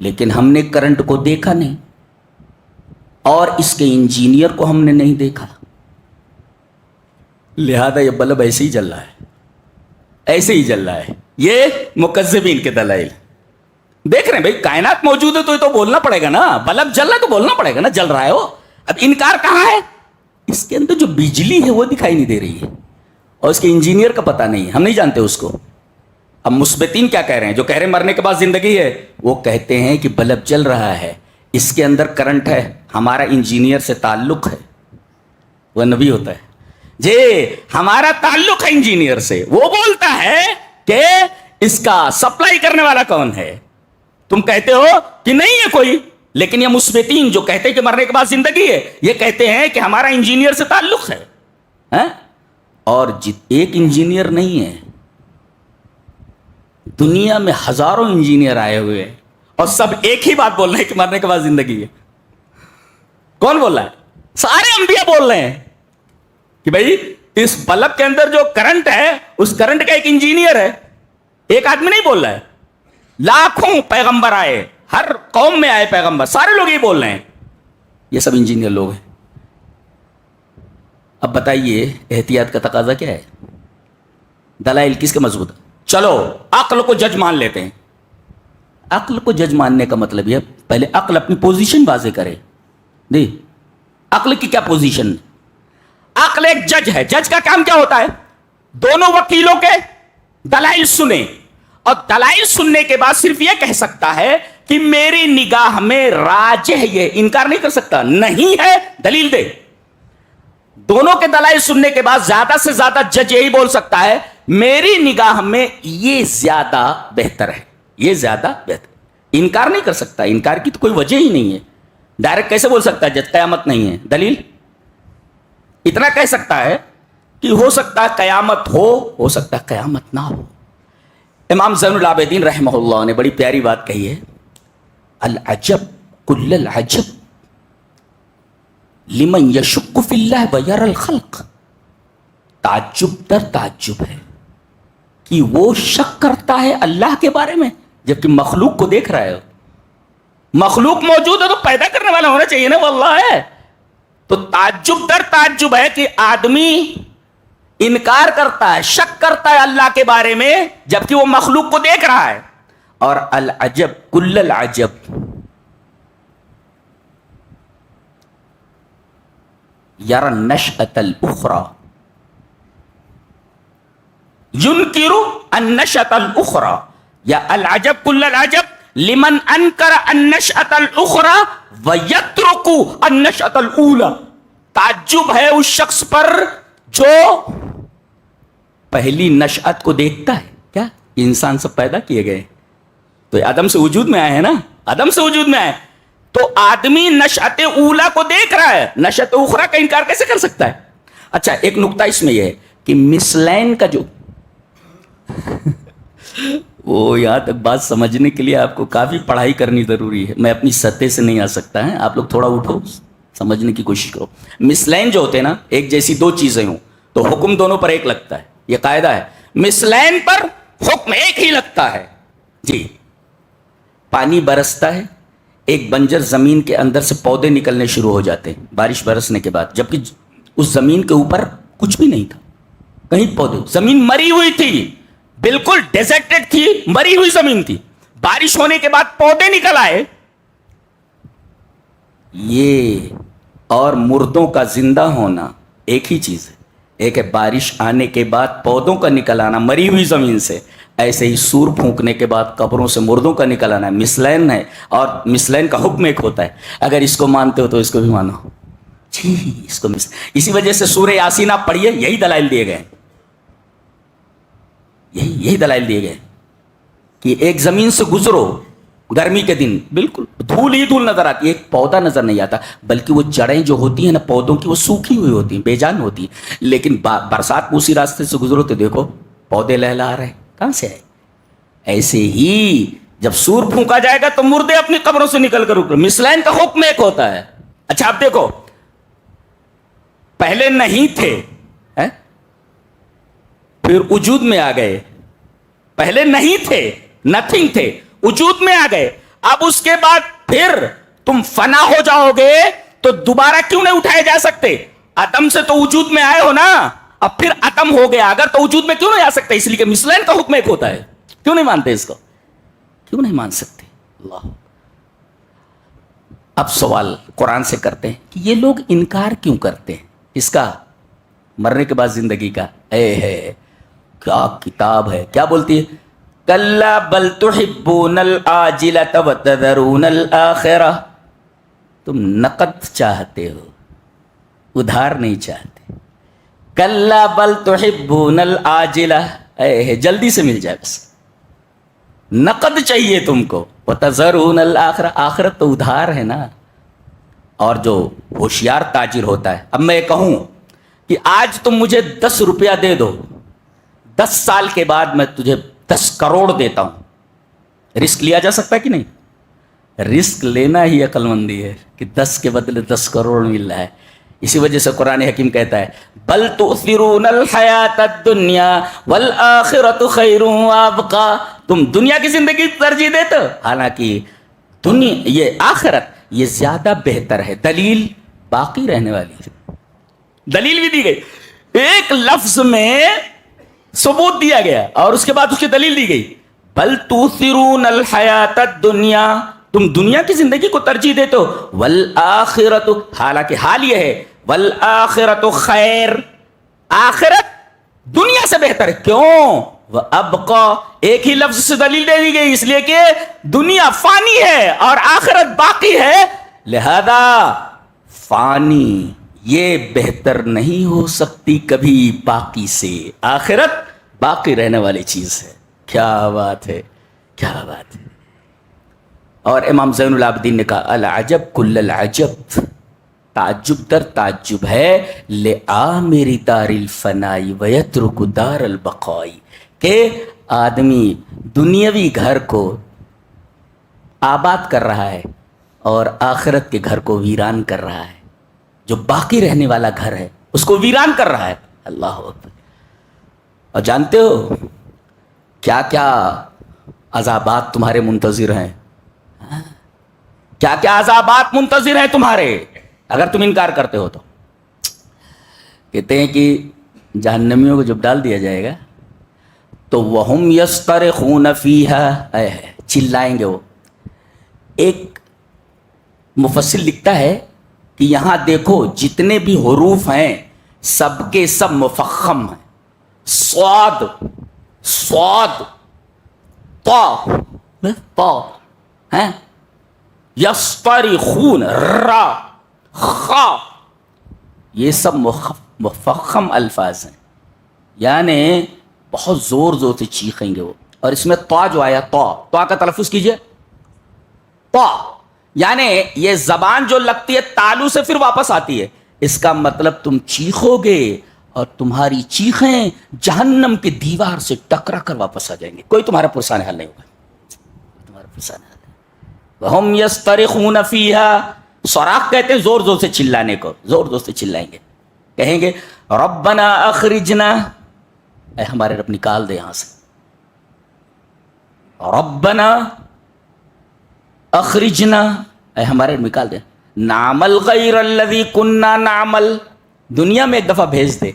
لیکن ہم نے کرنٹ کو دیکھا نہیں اور اس کے انجینئر کو ہم نے نہیں دیکھا، لہذا یہ بلب ایسے ہی جل رہا ہے، ایسے ہی جل رہا ہے۔ یہ مکذبین کے دلائل دیکھ رہے ہیں بھائی، کائنات موجود ہے تو یہ تو بولنا پڑے گا نا، بلب جل رہا ہے تو بولنا پڑے گا نا جل رہا ہے وہ۔ اب انکار کہاں ہے؟ اس کے اندر جو بجلی ہے وہ دکھائی نہیں دے رہی ہے اور اس کے انجینئر کا پتہ نہیں ہے، ہم نہیں جانتے اس کو۔ اب مثبتین کیا کہہ رہے ہیں؟ جو کہہ رہے ہیں مرنے کے بعد زندگی ہے، وہ کہتے ہیں کہ بلب جل رہا ہے، اس کے اندر کرنٹ ہے، ہمارا انجینئر سے تعلق ہے۔ وہ نبی ہوتا ہے جی، ہمارا تعلق ہے انجینئر سے، وہ بولتا ہے کہ اس کا سپلائی کرنے والا کون ہے۔ تم کہتے ہو کہ نہیں ہے کوئی، لیکن یہ مثبتین جو کہتے ہیں کہ مرنے کے بعد زندگی ہے، یہ کہتے ہیں کہ ہمارا انجینئر سے تعلق ہے۔ اور ایک انجینئر نہیں ہے، دنیا میں ہزاروں انجینئر آئے ہوئے ہیں اور سب ایک ہی بات بول رہے ہیں کہ مرنے کے بعد زندگی ہے۔ کون بول رہا ہے؟ سارے انبیاء بول رہے ہیں کہ بھائی اس بلب کے اندر جو کرنٹ ہے، اس کرنٹ کا ایک انجینئر ہے، ایک آدمی نہیں بول رہا ہے۔ لاکھوں پیغمبر آئے، ہر قوم میں آئے پیغمبر، سارے لوگ یہ بول رہے ہیں، یہ سب انجینئر لوگ ہیں۔ اب بتائیے احتیاط کا تقاضا کیا ہے؟ دلائل کس کے مضبوط؟ چلو عقل کو جج مان لیتے ہیں۔ عقل کو جج ماننے کا مطلب یہ پہلے عقل اپنی پوزیشن واضح کرے۔ عقل کی کیا پوزیشن؟ عقل ایک جج ہے، جج کا کام کیا ہوتا ہے؟ دونوں وکیلوں کے دلائل سنے اور دلائل سننے کے بعد صرف یہ کہہ سکتا ہے کہ میری نگاہ میں راجح، یہ انکار نہیں کر سکتا، نہیں ہے دلیل دے۔ دونوں کے دلائل سننے کے بعد زیادہ سے زیادہ جج یہی بول سکتا ہے میری نگاہ میں یہ زیادہ بہتر ہے، یہ زیادہ بہتر۔ انکار نہیں کر سکتا، انکار کی تو کوئی وجہ ہی نہیں ہے۔ ڈائریکٹ کیسے بول سکتا ہے جج قیامت نہیں ہے؟ دلیل اتنا کہہ سکتا ہے کہ ہو سکتا ہے قیامت ہو سکتا ہے قیامت نہ ہو۔ امام زین العابدین رحمہ اللہ نے بڑی پیاری بات کہی ہے، العجب کل العجب لمن یشک فی اللہ ویر الخلق۔ تعجب در تعجب ہے کہ وہ شک کرتا ہے اللہ کے بارے میں جبکہ مخلوق کو دیکھ رہا ہے۔ مخلوق موجود ہے تو پیدا کرنے والا ہونا چاہیے نا، وہ اللہ ہے۔ تو تعجب در تعجب ہے کہ آدمی انکار کرتا ہے، شک کرتا ہے اللہ کے بارے میں جبکہ وہ مخلوق کو دیکھ رہا ہے۔ اور العجب کل العجب یرى النشأة الأخرى ينكر النشأة الأخرى، یا العجب کل العجب لمن انکر النشأة الأخرى ويترك النشأة الأولى۔ تعجب ہے اس شخص پر جو پہلی نشأت کو دیکھتا ہے۔ کیا انسان سب پیدا کیے گئے تو آدم سے وجود میں آئے ہیں نا، آدم سے وجود میں آئے، تو آدمی نشأت اولا کو دیکھ رہا ہے، نشأت اخرى کا انکار کیسے کر سکتا ہے؟ اچھا ایک نقطہ اس میں یہ ہے کہ مسلین کا جو وہ یہاں تک بات سمجھنے کے لیے آپ کو کافی پڑھائی کرنی ضروری ہے، میں اپنی سطح سے نہیں آ سکتا ہے، آپ لوگ تھوڑا اٹھو سمجھنے کی کوشش کرو۔ مسلین جو ہوتے ہیں نا، ایک جیسی دو چیزیں ہوں تو حکم دونوں پر ایک لگتا ہے، یہ قاعدہ ہے۔ مسلین پر حکم ایک ہی لگتا ہے جی۔ پانی برستا ہے، ایک بنجر زمین کے اندر سے پودے نکلنے شروع ہو جاتے ہیں بارش برسنے کے بعد، جبکہ اس زمین کے اوپر کچھ بھی نہیں تھا، کہیں پودے، زمین مری ہوئی تھی، بالکل ڈیزرٹڈ تھی، مری ہوئی زمین تھی، بارش ہونے کے بعد پودے نکل آئے۔ یہ اور مردوں کا زندہ ہونا ایک ہی چیز ہے، ایک ہے بارش آنے کے بعد پودوں کا نکل آنا مری ہوئی زمین سے، ایسے ہی سور پھونکنے کے بعد قبروں سے مردوں کا نکل آنا مسلین ہے، اور مسلین کا حکم ایک ہوتا ہے۔ اگر اس کو مانتے ہو تو اس کو بھی مانو جی، اس کو اسی وجہ سے سورہ یاسین آپ پڑھیے، یہی دلائل دیے گئے، یہی دلائل دیے گئے کہ ایک زمین سے گزرو گرمی کے دن، بالکل دھول ہی دھول نظر آتی ہے، ایک پودا نظر نہیں آتا، بلکہ وہ جڑیں جو ہوتی ہیں نا پودوں کی وہ سوکھی ہوئی ہوتی ہیں، بے جان ہوتی ہیں، لیکن برسات میں اسی راستے سے گزرو تو دیکھو پودے لہلا رہے ہیں، کہاں سے آئے؟ ایسے ہی جب سور پھونکا جائے گا تو مردے اپنی قبروں سے نکل کر اٹھ، مسلین کا حکم ایک ہوتا ہے۔ اچھا اب دیکھو، پہلے نہیں تھے پھر وجود میں آ گئے، پہلے نہیں تھے، نتھنگ تھے، وجود میں آ گئے، اب اس کے بعد پھر تم فنا ہو جاؤ گے تو دوبارہ کیوں نہیں اٹھائے جا سکتے؟ عدم سے تو وجود میں آئے ہو نا، اب پھر عدم ہو گیا اگر تو وجود میں کیوں نہیں آ سکتے؟ اس لیے کہ مثلین کا حکم ایک ہوتا ہے. کیوں نہیں مانتے اس کو؟ کیوں نہیں مان سکتے؟ اللہ. اب سوال قرآن سے کرتے ہیں کہ یہ لوگ انکار کیوں کرتے ہیں اس کا؟ مرنے کے بعد زندگی کا. اے ہے کیا کتاب ہے، کیا بولتی ہے؟ کلا بل تحبون العاجلۃ وتذرون الآخرہ. تم نقد چاہتے ہو، ادھار نہیں چاہتے. کلا بل تحبون العاجلہ، اے ہے جلدی سے مل جائے، بس نقد چاہیے تم کو. وتذرون الآخرہ، آخرت تو ادھار ہے نا. اور جو ہوشیار تاجر ہوتا ہے، اب میں کہوں کہ آج تم مجھے 10 روپیہ دے دو، 10 سال کے بعد میں تجھے 10 کروڑ دیتا ہوں. رسک لیا جا سکتا ہے کہ نہیں؟ رسک لینا ہی عقل مندی ہے کہ 10 کے بدلے 10 کروڑ مل رہا ہے. اسی وجہ سے قرآن حکیم کہتا ہے بل تؤثرون الحیات الدنیا والآخرۃ خیر وابقی. تم دنیا کی زندگی ترجیح دیتے ہو، حالانکہ دنیا یہ آخرت یہ زیادہ بہتر ہے. دلیل باقی رہنے والی ہے. دلیل بھی دی گئی، ایک لفظ میں ثبوت دیا گیا اور اس کے بعد اس کی دلیل دی گئی. بل تؤثرون الحیات الدنیا، تم دنیا کی زندگی کو ترجیح دیتے ہو. والآخرۃ، حالانکہ حال یہ ہے والآخرۃ خیر، آخرت دنیا سے بہتر ہے. کیوں؟ وابقی، ایک ہی لفظ سے دلیل دے دی گئی، اس لیے کہ دنیا فانی ہے اور آخرت باقی ہے. لہذا فانی یہ بہتر نہیں ہو سکتی کبھی باقی سے. آخرت باقی رہنے والی چیز ہے. کیا بات ہے، کیا بات ہے. اور امام زین العابدین نے کہا العجب کل العجب، تعجب در تعجب ہے لعامر دار الفنائی ویترک دار البقائی، کہ آدمی دنیاوی گھر کو آباد کر رہا ہے اور آخرت کے گھر کو ویران کر رہا ہے. جو باقی رہنے والا گھر ہے اس کو ویران کر رہا ہے. اللہ اکبر. اور جانتے ہو کیا کیا عذابات تمہارے منتظر ہیں؟ کیا کیا عذابات منتظر ہیں تمہارے اگر تم انکار کرتے ہو تو؟ کہتے ہیں کہ جہنمیوں کو جب ڈال دیا جائے گا تو وَهُمْ يَسْتَرِخُونَ فِيهَا، چلائیں گے وہ. ایک مفسر لکھتا ہے کہ یہاں دیکھو جتنے بھی حروف ہیں سب کے سب مفخم ہیں. صاد، صاد، طا ہیں، یسترخون، را، خا، یہ سب مفخم الفاظ ہیں، یعنی بہت زور زور سے چیخیں گے وہ. اور اس میں طا جو آیا، طا کا تلفظ کیجئے. طا یعنی یہ زبان جو لگتی ہے تالو سے پھر واپس آتی ہے. اس کا مطلب تم چیخو گے اور تمہاری چیخیں جہنم کی دیوار سے ٹکرا کر واپس آ جائیں گے. کوئی تمہارا پرسان حل نہیں ہوگا. تمہارا پرسان حل وَهُمْ يَسْتَرِخُونَ فِيهَا، صراخ کہتے ہیں زور زور سے چلانے کو. زور زور سے چلائیں گے، کہیں گے ربنا اخرجنا، اے ہمارے رب نکال دے یہاں سے. ربنا اخرجنا، اے ہمارے رب نکال دے. نعمل غیر الذی کننا نعمل، دنیا میں ایک دفعہ بھیج دے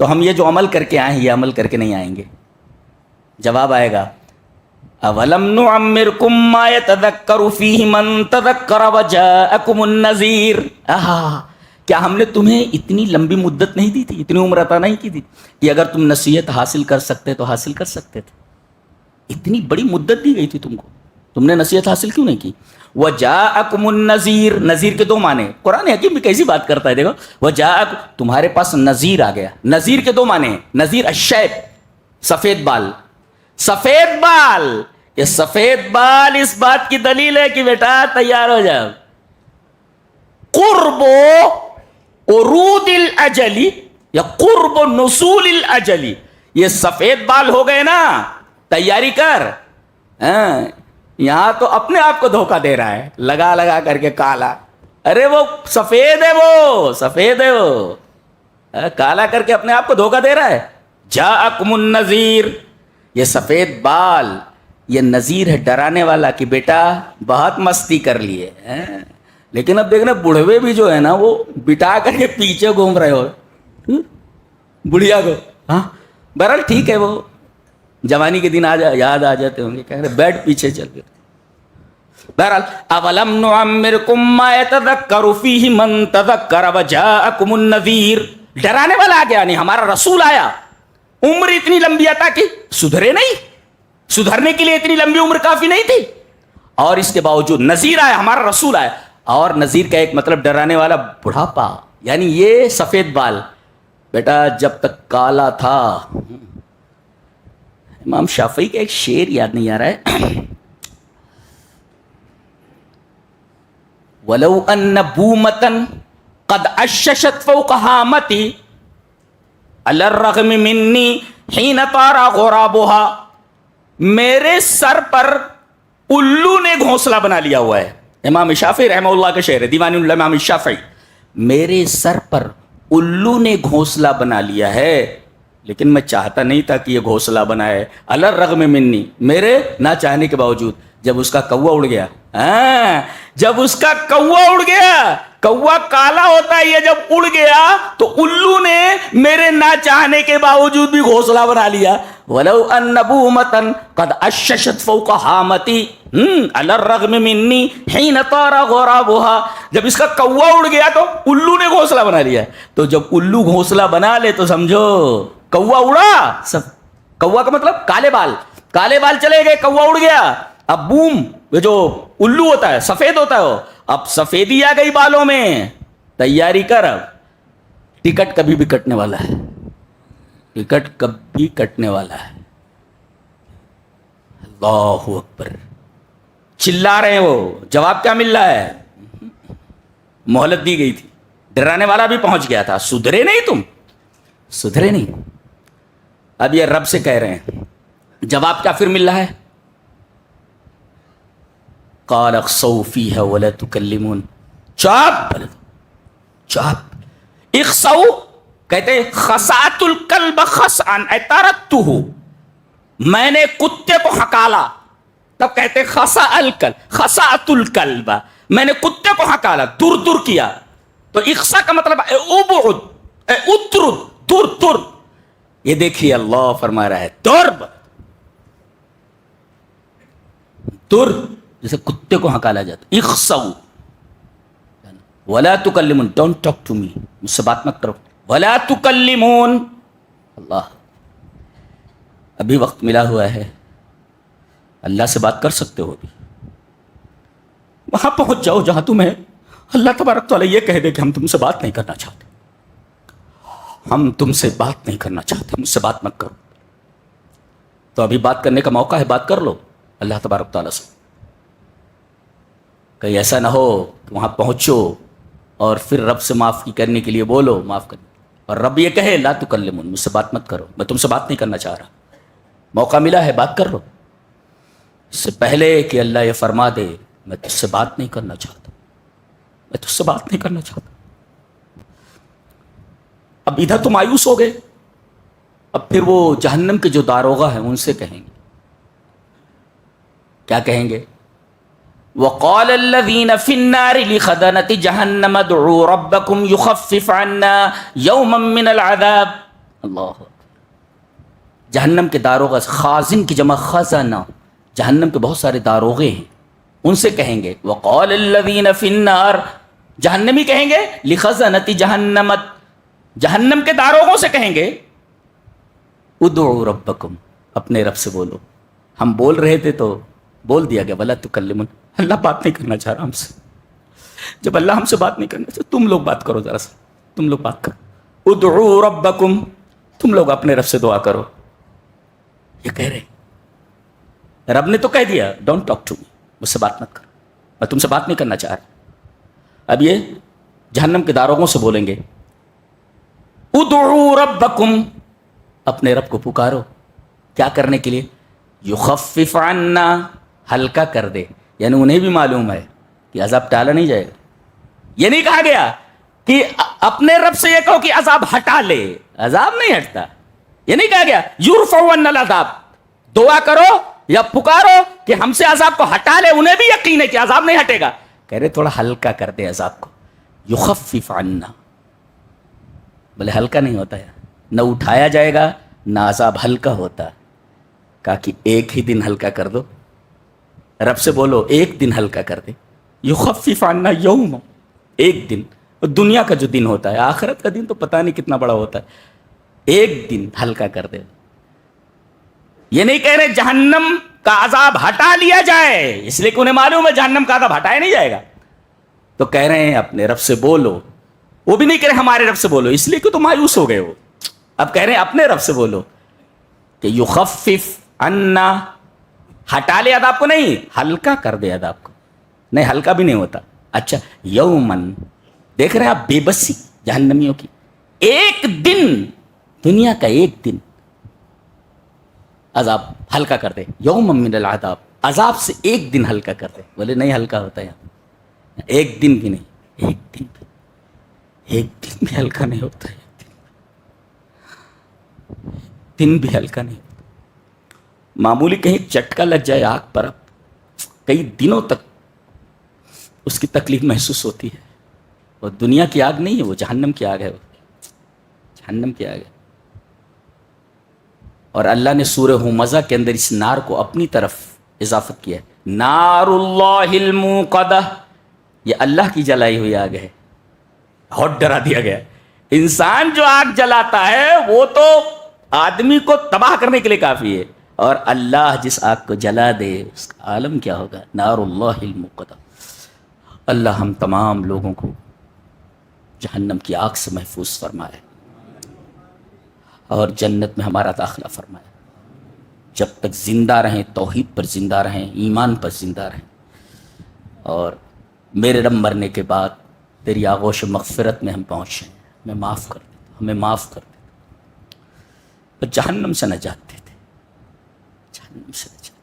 تو ہم یہ جو عمل کر کے آئے ہیں یہ عمل کر کے نہیں آئیں گے. جواب آئے گا اولم نعمرکم ما یتذکر فیہ من تذکر وجاءکم النذیر. کیا ہم نے تمہیں اتنی لمبی مدت نہیں دی تھی، اتنی عمر عطا نہیں کی تھی کہ اگر تم نصیحت حاصل کر سکتے تو حاصل کر سکتے تھے؟ اتنی بڑی مدت دی گئی تھی تم کو، تم نے نصیحت حاصل کیوں نہیں کی؟ وجاءکم النذیر، نذیر کے دو معنی. قرآن حکیم بھی کیسی بات کرتا ہے، دیکھو وجاءکم، تمہارے پاس نذیر آ گیا. نذیر کے دو معنی ہیں. نذیر الشیب، سفید بال. سفید بال، یہ سفید بال اس بات کی دلیل ہے کہ بیٹا تیار ہو جاؤ. قرب عروض الاجلی یا قرب نزول الاجلی، یہ سفید بال ہو گئے نا، تیاری کر. یہاں تو اپنے آپ کو دھوکہ دے رہا ہے لگا لگا کر کے کالا. ارے وہ سفید ہے، وہ سفید ہے، وہ کالا کر کے اپنے آپ کو دھوکہ دے رہا ہے. جاءکم النذیر، یہ سفید بال یہ نذیر ہے ڈرانے والا کہ بیٹا بہت مستی کر لیے ہیں، لیکن اب دیکھنا بڑھوے بھی جو ہے نا وہ بٹا کر کے پیچھے گھوم رہے ہو بڑھیا کو. ہاں بہرحال ٹھیک ہے، وہ جوانی کے دن یاد آ جاتے ہوں گے، کہہ رہے بیٹھ پیچھے چل گئے. بہرحال اولم نعمرکم ما یتذکر فیہ من تذکر وجاءکم النذیر، ڈرانے والا آ گیا، نہیں ہمارا رسول آیا. عمر اتنی لمبی عطا کی، سدھرے نہیں، سدھرنے کے لیے اتنی لمبی عمر کافی نہیں تھی، اور اس کے باوجود نذیر آیا، ہمارا رسول آیا. اور نذیر کا ایک مطلب ڈرانے والا بڑھاپا، یعنی یہ سفید بال بیٹا جب تک کالا تھا. امام شافعی کا ایک شعر یاد نہیں آ رہا ہے، وَلَوْ أَنَّ بُومَةً قَدْ أَشَّشَتْ فَوْقَ هَامَتِي عَلَى الرَّغْمِ مِنِّي حِينَ طَارَ غُرَابُهَا، میرے سر پر الو نے گھونسلہ بنا لیا ہوا ہے. امام شافعی رحمہ اللہ کا شعر ہے، دیوان الامام شافعی. میرے سر پر الو نے گھونسلہ بنا لیا ہے، لیکن میں چاہتا نہیں تھا کہ یہ گھونسلہ بنائے. علی الرغم منی، میرے نہ چاہنے کے باوجود. جب اس کا کوا اڑ گیا، جب اس کا کوا اڑ گیا، کوا کالا ہوتا ہے، یہ جب اڑ گیا تو الو نے میرے نہ چاہنے کے باوجود بھی گھونسلہ بنا لیا. وَلَوْ أَنَّ بُومَةً قَدْ أَشَّشَتْ فَوْقَ هَامَتِي عَلَى الرَّغْمِ مِنِّي حِينَ طَارَ غُرَابُهَا، جب اس کا کوا اڑ گیا تو الو نے گھونسلہ بنا لیا. تو جب الو گھونسلہ بنا لے تو سمجھو کوا اڑا. سب کوا کا مطلب کالے بال، کالے بال چلے گئے، کوا اڑ گیا. اب بوم جو الو ہوتا ہے سفید ہوتا ہے، وہ اب سفیدی آ گئی بالوں میں. تیاری کر، اب ٹکٹ کبھی بھی کٹنے والا ہے، ٹکٹ کبھی کٹنے والا ہے. اللہ اکبر، چلا رہے ہیں وہ. جواب کیا مل رہا ہے؟ مہلت دی گئی تھی، ڈرانے والا بھی پہنچ گیا تھا. سدھرے نہیں، تم سدھرے نہیں. اب یہ رب سے کہہ رہے ہیں. جواب کیا پھر مل رہا ہے؟ قال اخسؤوا فیہا ولا تکلمون، چاپ چاپ. اخسؤ کہتے ہیں خسعت الکلب خسعن اے ترکتہ، میں نے کتے کو ہکالا، تب کہتے خسع الکلب، خسعت الکلب، میں نے کتے کو ہکالا، دور دور کیا. تو اخسا کا مطلب اے ابعد، اے اترد، دور دور. یہ دیکھیے اللہ فرما رہا ہے دور دور، جیسے کتے کو ہکالا جاتا. اخسؤ ولا تکلمون، ڈونٹ ٹاک ٹو می، مجھ سے بات مت کرو. ولا تکلمون، اللہ ابھی وقت ملا ہوا ہے، اللہ سے بات کر سکتے ہو. ابھی وہاں پہنچ جاؤ جہاں تمہیں اللہ تبارک تعالیٰ یہ کہہ دے کہ ہم تم سے بات نہیں کرنا چاہتے، ہم تم سے بات نہیں کرنا چاہتے، مجھ سے بات مت کرو. تو ابھی بات کرنے کا موقع ہے، بات کر لو اللہ تبارک تعالیٰ سے. کہیں ایسا نہ ہو کہ وہاں پہنچو اور پھر رب سے معافی کرنے کے لیے بولو معاف کر، اور رب یہ کہے لا تکلمون، مجھ سے بات مت کرو، میں تم سے بات نہیں کرنا چاہ رہا. موقع ملا ہے، بات کر لو. اس سے پہلے کہ اللہ یہ فرما دے میں تجھ سے بات نہیں کرنا چاہتا، میں تجھ سے بات نہیں کرنا چاہتا. اب ادھر تو مایوس ہو گئے، اب پھر وہ جہنم کے جو داروغہ ہیں ان سے کہیں گے، کیا کہیں گے؟ وقال الذين في النار لخزنة جهنم ادعوا ربكم يخفف عنا يوما من العذاب. اللہ، جہنم کے داروغہ، خازن کی جمع خزنہ، جہنم کے بہت سارے داروغے ہیں، ان سے کہیں گے. وقال الذين في النار، جہنمی کہیں گے لخزنة جہنم، جہنم کے داروغوں سے کہیں گے ادعوا ربکم، اپنے رب سے بولو. ہم بول رہے تھے تو بول دیا گیا ولا تکلمون، اللہ بات نہیں کرنا چاہ رہا ہم سے. جب اللہ ہم سے بات نہیں کرنا چاہتا، تم لوگ بات کرو، ذرا سا تم لوگ بات کرو. ادعوا ربکم، تم لوگ اپنے رب سے دعا کرو. یہ کہہ رہے رب نے تو کہہ دیا ڈونٹ ٹاک ٹو می، مجھ سے بات مت کرو، میں تم سے بات نہیں کرنا چاہ رہا. اب یہ جہنم کے داروغوں سے بولیں گے ادعوا ربکم، اپنے رب کو پکارو. کیا کرنے کے لیے؟ یخفف عنا، ہلکا کر دے. یعنی انہیں بھی معلوم ہے کہ عذاب ٹالا نہیں جائے گا. یہ نہیں کہا گیا کہ اپنے رب سے یہ کہو کہ عذاب ہٹا لے، عذاب نہیں ہٹتا. یہ نہیں کہا گیا یرفع عنا العذاب، دعا کرو یا پکارو کہ ہم سے عذاب کو ہٹا لے، انہیں بھی یقین ہے کہ عذاب نہیں ہٹے گا، کہہ رہے تھوڑا ہلکا کر دے عذاب کو، یخفف عنا، بولے ہلکا نہیں ہوتا ہے، نہ اٹھایا جائے گا نہ عذاب ہلکا ہوتا، کہا کہ ایک ہی دن ہلکا کر دو، رب سے بولو ایک دن ہلکا کر دے، یخفف عنا یوم، ایک دن، دنیا کا جو دن ہوتا ہے، آخرت کا دن تو پتہ نہیں کتنا بڑا ہوتا ہے، ایک دن ہلکا کر دے۔ یہ نہیں کہہ رہے جہنم کا عذاب ہٹا لیا جائے، اس لیے کہ انہیں معلوم ہے جہنم کا عذاب ہٹایا نہیں جائے گا، تو کہہ رہے ہیں اپنے رب سے بولو، وہ بھی نہیں کہہ رہے ہمارے رب سے بولو اس لیے کہ تو مایوس ہو گئے ہو، اب کہہ رہے ہیں اپنے رب سے بولو کہ یخفف عنا، ہٹا لے عذاب کو، نہیں ہلکا کر دے عذاب کو، نہیں ہلکا بھی نہیں ہوتا۔ اچھا یومن، دیکھ رہے ہیں آپ بے بسی جہنمیوں کی، ایک دن، دنیا کا ایک دن عذاب ہلکا کر دے، یوم من العذاب، عذاب سے ایک دن ہلکا کر دے، بولے نہیں ہلکا ہوتا ہے، ایک دن بھی نہیں، ایک دن بھی ہلکا نہیں ہوتا ہے، دن بھی ہلکا نہیں ہوتا، معمولی کہیں چٹکا لگ جائے آگ پر، اب کئی دنوں تک اس کی تکلیف محسوس ہوتی ہے، وہ دنیا کی آگ نہیں ہے، وہ جہنم کی آگ ہے، وہ جہنم کی آگ ہے۔ اور اللہ نے سورہ ہمزہ کے اندر اس نار کو اپنی طرف اضافت کیا ہے، نار اللہ الموقدہ، یہ اللہ کی جلائی ہوئی آگ ہے، بہت ڈرا دیا گیا۔ انسان جو آگ جلاتا ہے وہ تو آدمی کو تباہ کرنے کے لیے کافی ہے، اور اللہ جس آگ کو جلا دے اس کا عالم کیا ہوگا، نار اللہ الموقدہ۔ اللہ ہم تمام لوگوں کو جہنم کی آگ سے محفوظ فرمائے اور جنت میں ہمارا داخلہ فرمائے، جب تک زندہ رہیں توحید پر زندہ رہیں، ایمان پر زندہ رہیں، اور میرے رب مرنے کے بعد تیری آغوش مغفرت میں ہم پہنچیں، ہمیں معاف کر دے، ہمیں معاف کر دے، اور جہنم سے نجات دے دے، جہنم سے نجات۔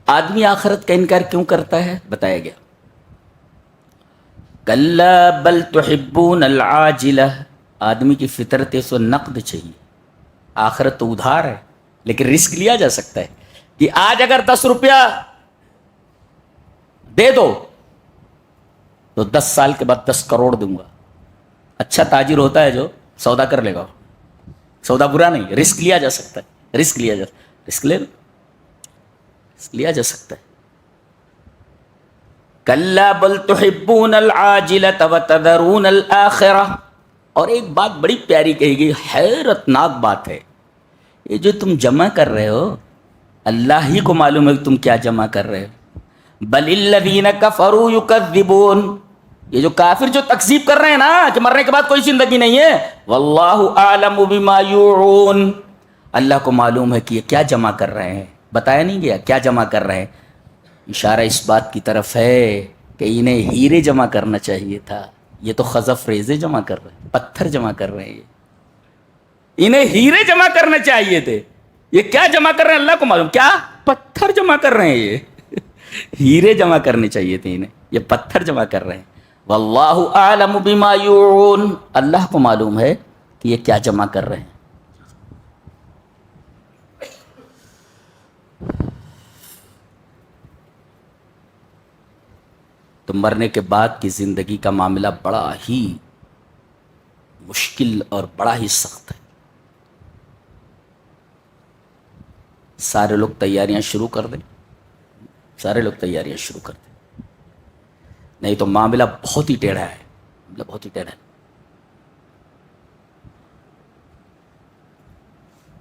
آدمی آخرت کا انکار کیوں کرتا ہے بتایا گیا، کلا بل تحبون العاجلہ، آدمی کی فطرت ہے سو نقد چاہیے، آخرت تو ادھار ہے لیکن رسک لیا جا سکتا ہے کہ آج اگر 10 روپیہ دے دو تو 10 سال کے بعد 10 کروڑ دوں گا۔ اچھا تاجر ہوتا ہے جو سودا کر لے گا، سودا برا نہیں، رسک لیا جا سکتا ہے، رسک لیا جا، رسک لے لو، رسک لیا جا سکتا ہے۔ کلا بل تحبون العاجلۃ وتذرون الآخرہ، اور ایک بات بڑی پیاری کہی گئی، حیرت ناک بات ہے، یہ جو تم جمع کر رہے ہو اللہ ہی کو معلوم ہے کہ تم کیا جمع کر رہے ہو، بل الذین کفروا یکذبون، یہ جو کافر جو تکذیب کر رہے ہیں نا کہ مرنے کے بعد کوئی زندگی نہیں ہے، واللہ اعلم بما یوعون، اللہ کو معلوم ہے کہ یہ کیا جمع کر رہے ہیں، بتایا نہیں گیا کیا جمع کر رہے ہیں، اشارہ اس بات کی طرف ہے کہ انہیں ہیرے جمع کرنا چاہیے تھا، یہ تو خزف ریزے جمع کر رہے ہیں، پتھر جمع کر رہے ہیں، انہیں ہیرے جمع کرنے چاہیے تھے، یہ کیا جمع کر رہے ہیں اللہ کو معلوم، کیا پتھر جمع کر رہے ہیں، یہ ہیرے جمع کرنے چاہیے تھے انہیں، یہ پتھر جمع کر رہے ہیں۔ واللہ اعلم بما یوعون، اللہ کو معلوم ہے کہ یہ کیا جمع کر رہے ہیں۔ تو مرنے کے بعد کی زندگی کا معاملہ بڑا ہی مشکل اور بڑا ہی سخت ہے، سارے لوگ تیاریاں شروع کر دیں، سارے لوگ تیاریاں شروع کر دیں، نہیں تو معاملہ بہت ہی ٹیڑھا ہے، معاملہ بہت ہی ٹیڑھا ہے۔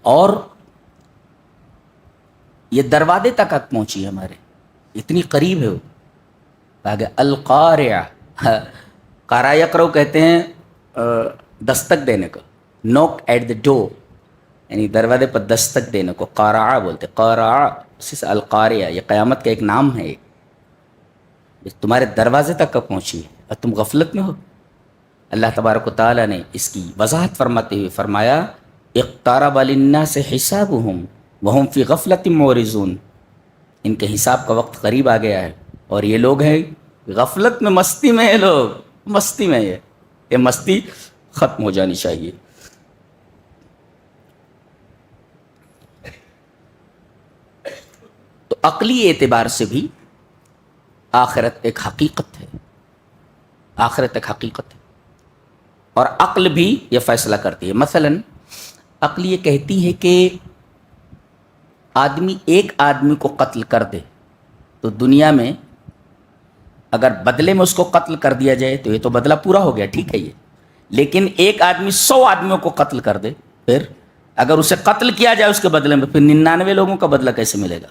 اور یہ دروازے تک پہنچی ہے ہمارے، اتنی قریب ہے وہ، آگے القارعہ، قارع یقرأ کہتے ہیں دستک دینے کو، نوک ایٹ دا ڈور، یعنی دروازے پر دستک دینے کو قارعہ بولتے، قارعہ اسی سے القارعہ، یہ قیامت کا ایک نام ہے، تمہارے دروازے تک پہنچی ہے اور تم غفلت میں ہو۔ اللہ تبارک و تعالیٰ نے اس کی وضاحت فرماتے ہوئے فرمایا، اقترب للناس حسابهم وهم فی غفلۃ معرضون، ان کے حساب کا وقت قریب آ گیا ہے اور یہ لوگ ہیں غفلت میں، مستی میں ہیں، لوگ مستی میں ہے، یہ مستی ختم ہو جانی چاہیے۔ عقلی اعتبار سے بھی آخرت ایک حقیقت ہے، آخرت ایک حقیقت ہے، اور عقل بھی یہ فیصلہ کرتی ہے۔ مثلا عقل یہ کہتی ہے کہ ایک آدمی کو قتل کر دے تو دنیا میں اگر بدلے میں اس کو قتل کر دیا جائے تو یہ تو بدلہ پورا ہو گیا، ٹھیک ہے یہ، لیکن ایک آدمی 100 آدمیوں کو قتل کر دے، پھر اگر اسے قتل کیا جائے اس کے بدلے میں، پھر 99 لوگوں کا بدلہ کیسے ملے گا؟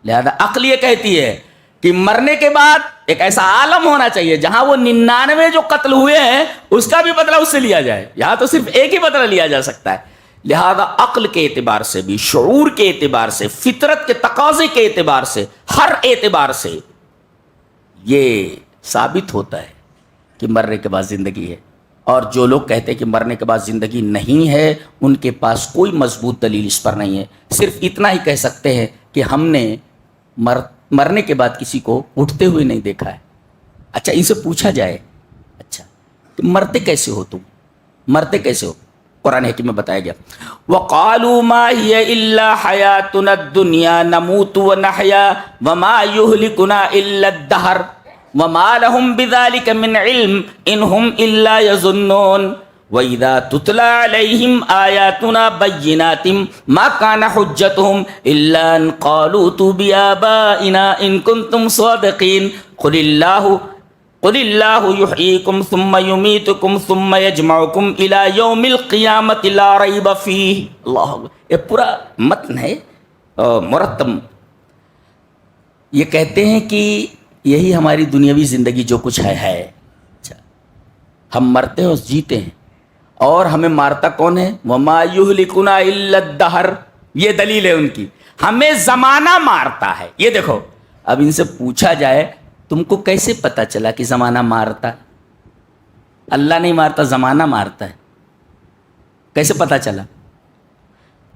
لہذا عقل یہ کہتی ہے کہ مرنے کے بعد ایک ایسا عالم ہونا چاہیے جہاں وہ 99 جو قتل ہوئے ہیں اس کا بھی بدلہ اس سے لیا جائے، یہاں تو صرف ایک ہی بدلہ لیا جا سکتا ہے۔ لہذا عقل کے اعتبار سے بھی، شعور کے اعتبار سے، فطرت کے تقاضے کے اعتبار سے، ہر اعتبار سے یہ ثابت ہوتا ہے کہ مرنے کے بعد زندگی ہے، اور جو لوگ کہتے ہیں کہ مرنے کے بعد زندگی نہیں ہے ان کے پاس کوئی مضبوط دلیل اس پر نہیں ہے، صرف اتنا ہی کہہ سکتے ہیں کہ ہم نے مرنے کے بعد کسی کو اٹھتے ہوئے نہیں دیکھا ہے۔ اچھا ان سے پوچھا جائے اچھا کہ مرتے کیسے ہو تم، مرتے کیسے ہو؟ قرآن حکیم میں بتایا گیا وَقَالُوا مَا هِيَ إِلَّا حَيَاتُنَا الدُّنْيَا نَمُوتُ وَنَحْيَا وَمَا يُهْلِكُنَا إِلَّا الدَّهْرُ وَمَا لَهُمْ بِذَلِكَ مِنْ عِلْمٍ إِنْ هُمْ إِلَّا يَظُنُّونَ وَإِذَا تُتْلَى عَلَيْهِمْ آيَاتُنَا بَيِّنَاتٍ مَا كَانَ حُجَّتُهُمْ إِلَّا أَنْ قَالُوا ائْتُوا بِآبَائِنَا إِنْ كُنْتُمْ صَادِقِينَ قل اللہ یحییکم ثم یمیتکم ثم یجمعکم الی یوم القیامۃ لا ریب فیہ۔ اللہ یہ پورا متن ہے مرتب، یہ کہتے ہیں کہ یہی ہماری دنیاوی زندگی جو کچھ ہے اچھا ہم مرتے ہیں اور جیتے ہیں، اور ہمیں مارتا کون ہے؟ وما یہلکنا الا الدہر، یہ دلیل ہے ان کی، ہمیں زمانہ مارتا ہے۔ یہ دیکھو اب ان سے پوچھا جائے تم کو کیسے پتا چلا کہ زمانہ مارتا ہے؟ اللہ نہیں مارتا، زمانہ مارتا ہے، کیسے پتا چلا؟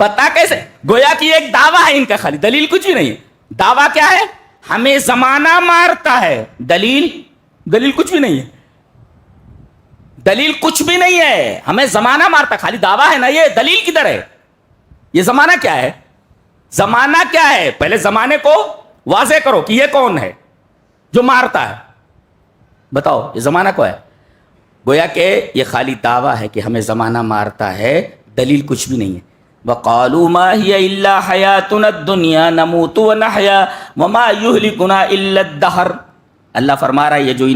پتا کیسے؟ گویا کہ ایک دعویٰ ہے ان کا، خالی دلیل کچھ بھی نہیں ہے۔ دعویٰ کیا ہے؟ ہمیں زمانہ مارتا ہے، دلیل کچھ بھی نہیں ہے، دلیل کچھ بھی نہیں ہے، ہمیں زمانہ مارتا ہے، خالی دعویٰ ہے نا، یہ دلیل کدھر ہے؟ یہ زمانہ کیا ہے؟ زمانہ کیا ہے؟ پہلے زمانے کو واضح کرو کہ یہ کون ہے جو مارتا ہے، بتاؤ یہ زمانہ کو ہے؟ گویا کہ یہ خالی دعویٰ ہے کہ ہمیں زمانہ مارتا ہے، دلیل کچھ بھی نہیں ہے۔ وَقَالُوا مَا هِيَ إِلَّا حَيَاتُنَا الدُّنْيَا نَمُوتُ وَنَحْيَا وَمَا يُهْلِكُنَا إِلَّا الدَّهْرُ۔ اللہ فرما رہا ہے یہ جو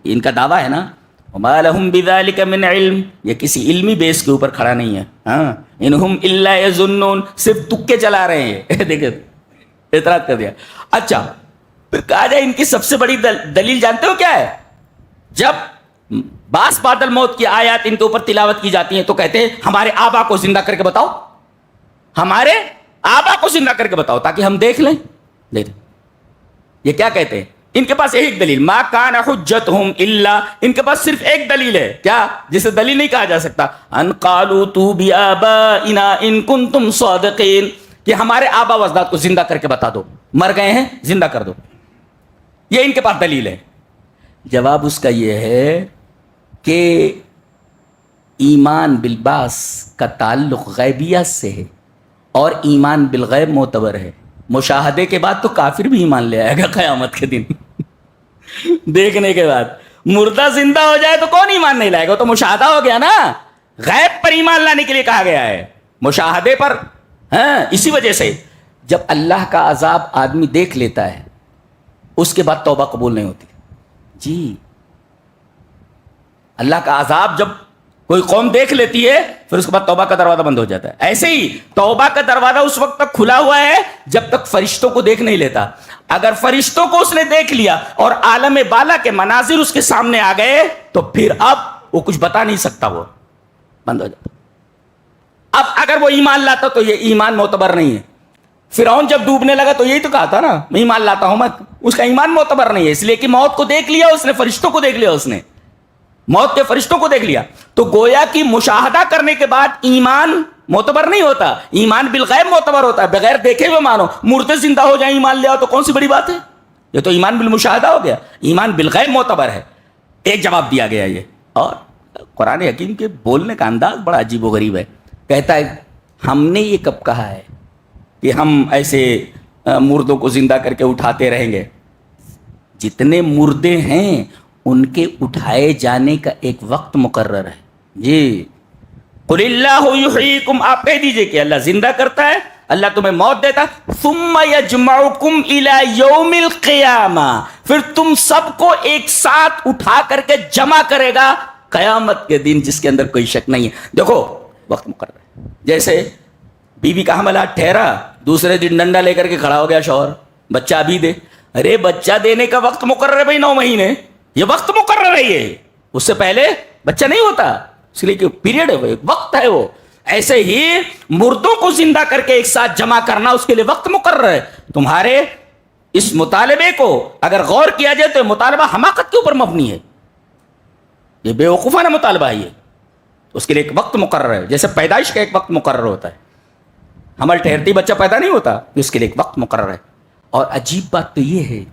ان کا دعویٰ ہے نا، وَمَا لَهُمْ بِذَلِكَ مِنْ عِلْمٍ، یہ کسی علمی بیس کے اوپر کھڑا نہیں ہے، اِنْهُمْ إِلَّا يَظُنُّونَ، صرف تکے چلا رہے ہیں۔ دیکھیں اعتراض کر دیا۔ اچھا پھر کہا جائے ان کی سب سے بڑی دلیل جانتے ہو کیا ہے؟ جب باس بادل موت کی آیات ان کے اوپر تلاوت کی جاتی ہیں تو کہتے ہیں ہمارے آبا کو زندہ کر کے بتاؤ، ہمارے آبا کو زندہ کر کے بتاؤ تاکہ ہم دیکھ لیں۔ یہ کیا کہتے ہیں؟ ان کے پاس ایک دلیل، ما کان حجتہم الا، ان کے پاس صرف ایک دلیل ہے، کیا؟ جسے دلیل نہیں کہا جا سکتا، ان قالوا ائتوا بآبائنا ان کنتم صادقین، کہ ہمارے آبا و اجداد کو زندہ کر کے بتا دو، مر گئے ہیں زندہ کر دو، یہ ان کے پاس دلیل ہے۔ جواب اس کا یہ ہے کہ ایمان بالبعث کا تعلق غیبیات سے ہے، اور ایمان بالغیب معتبر ہے۔ مشاہدے کے بعد تو کافر بھی ایمان لے آئے گا قیامت کے دن دیکھنے کے بعد مردہ زندہ ہو جائے تو کون ایمان نہیں لائے گا؟ تو مشاہدہ ہو گیا نا، غیب پر ایمان لانے کے لیے کہا گیا ہے، مشاہدے پر۔ اسی وجہ سے جب اللہ کا عذاب آدمی دیکھ لیتا ہے اس کے بعد توبہ قبول نہیں ہوتی۔ جی اللہ کا عذاب جب کوئی قوم دیکھ لیتی ہے پھر اس کے بعد توبہ کا دروازہ بند ہو جاتا ہے۔ ایسے ہی توبہ کا دروازہ اس وقت تک کھلا ہوا ہے جب تک فرشتوں کو دیکھ نہیں لیتا۔ اگر فرشتوں کو اس نے دیکھ لیا اور عالم بالا کے مناظر اس کے سامنے آ گئے تو پھر اب وہ کچھ بتا نہیں سکتا، وہ بند ہو جاتا۔ اب اگر وہ ایمان لاتا تو یہ ایمان معتبر نہیں ہے۔ فرعون جب ڈوبنے لگا تو یہی تو کہا تھا نا میں ایمان لاتا ہوں، اس کا ایمان معتبر نہیں ہے، اس لیے کہ موت کو دیکھ لیا اس نے، فرشتوں کو دیکھ لیا اس نے، موت کے فرشتوں کو دیکھ لیا۔ تو گویا کہ مشاہدہ کرنے کے بعد ایمان معتبر نہیں ہوتا، ایمان بالغیب معتبر ہوتا ہے، بغیر دیکھے ہوئے مانو۔ مردے زندہ ہو جائیں ایمان لے آؤ تو کون سی بڑی بات ہے؟ یہ تو ایمان بالمشاہدہ ہو گیا، ایمان بالغیب معتبر ہے۔ ایک جواب دیا گیا یہ، اور قرآن حکیم کے بولنے کا انداز بڑا عجیب و غریب ہے۔ کہتا ہے ہم نے یہ کب کہا ہے کہ ہم ایسے مردوں کو زندہ کر کے اٹھاتے رہیں گے. جتنے مردے ہیں ان کے اٹھائے جانے کا ایک وقت مقرر ہے. جی قل اللہ یحییکم، آپ کہہ دیجئے کہ اللہ زندہ کرتا ہے، اللہ تمہیں موت دیتا ہے. ثم یجمعکم الی یوم القیامہ، پھر تم سب کو ایک ساتھ اٹھا کر کے جمع کرے گا قیامت کے دن، جس کے اندر کوئی شک نہیں ہے. دیکھو وقت مقرر ہے. جیسے بیوی کا حمل ٹھہرا، دوسرے دن ڈنڈا لے کر کے کھڑا ہو گیا شوہر، بچہ ابھی دے. ارے بچہ دینے کا وقت مقرر ہے بھائی، 9 مہینے، یہ وقت مقرر ہے. یہ اس سے پہلے بچہ نہیں ہوتا، اس لیے کہ پیریڈ ہے وہ، ایک وقت ہے وہ. ایسے ہی مردوں کو زندہ کر کے ایک ساتھ جمع کرنا، اس کے لیے وقت مقرر ہے. تمہارے اس مطالبے کو اگر غور کیا جائے تو یہ مطالبہ حماقت کے اوپر مبنی ہے، یہ بے وقوفانہ مطالبہ ہے. یہ اس کے لیے ایک وقت مقرر ہے، جیسے پیدائش کا ایک وقت مقرر ہوتا ہے. حمل ٹھہرتی بچہ پیدا نہیں ہوتا، اس کے لیے ایک وقت مقرر ہے. اور عجیب بات تو یہ ہے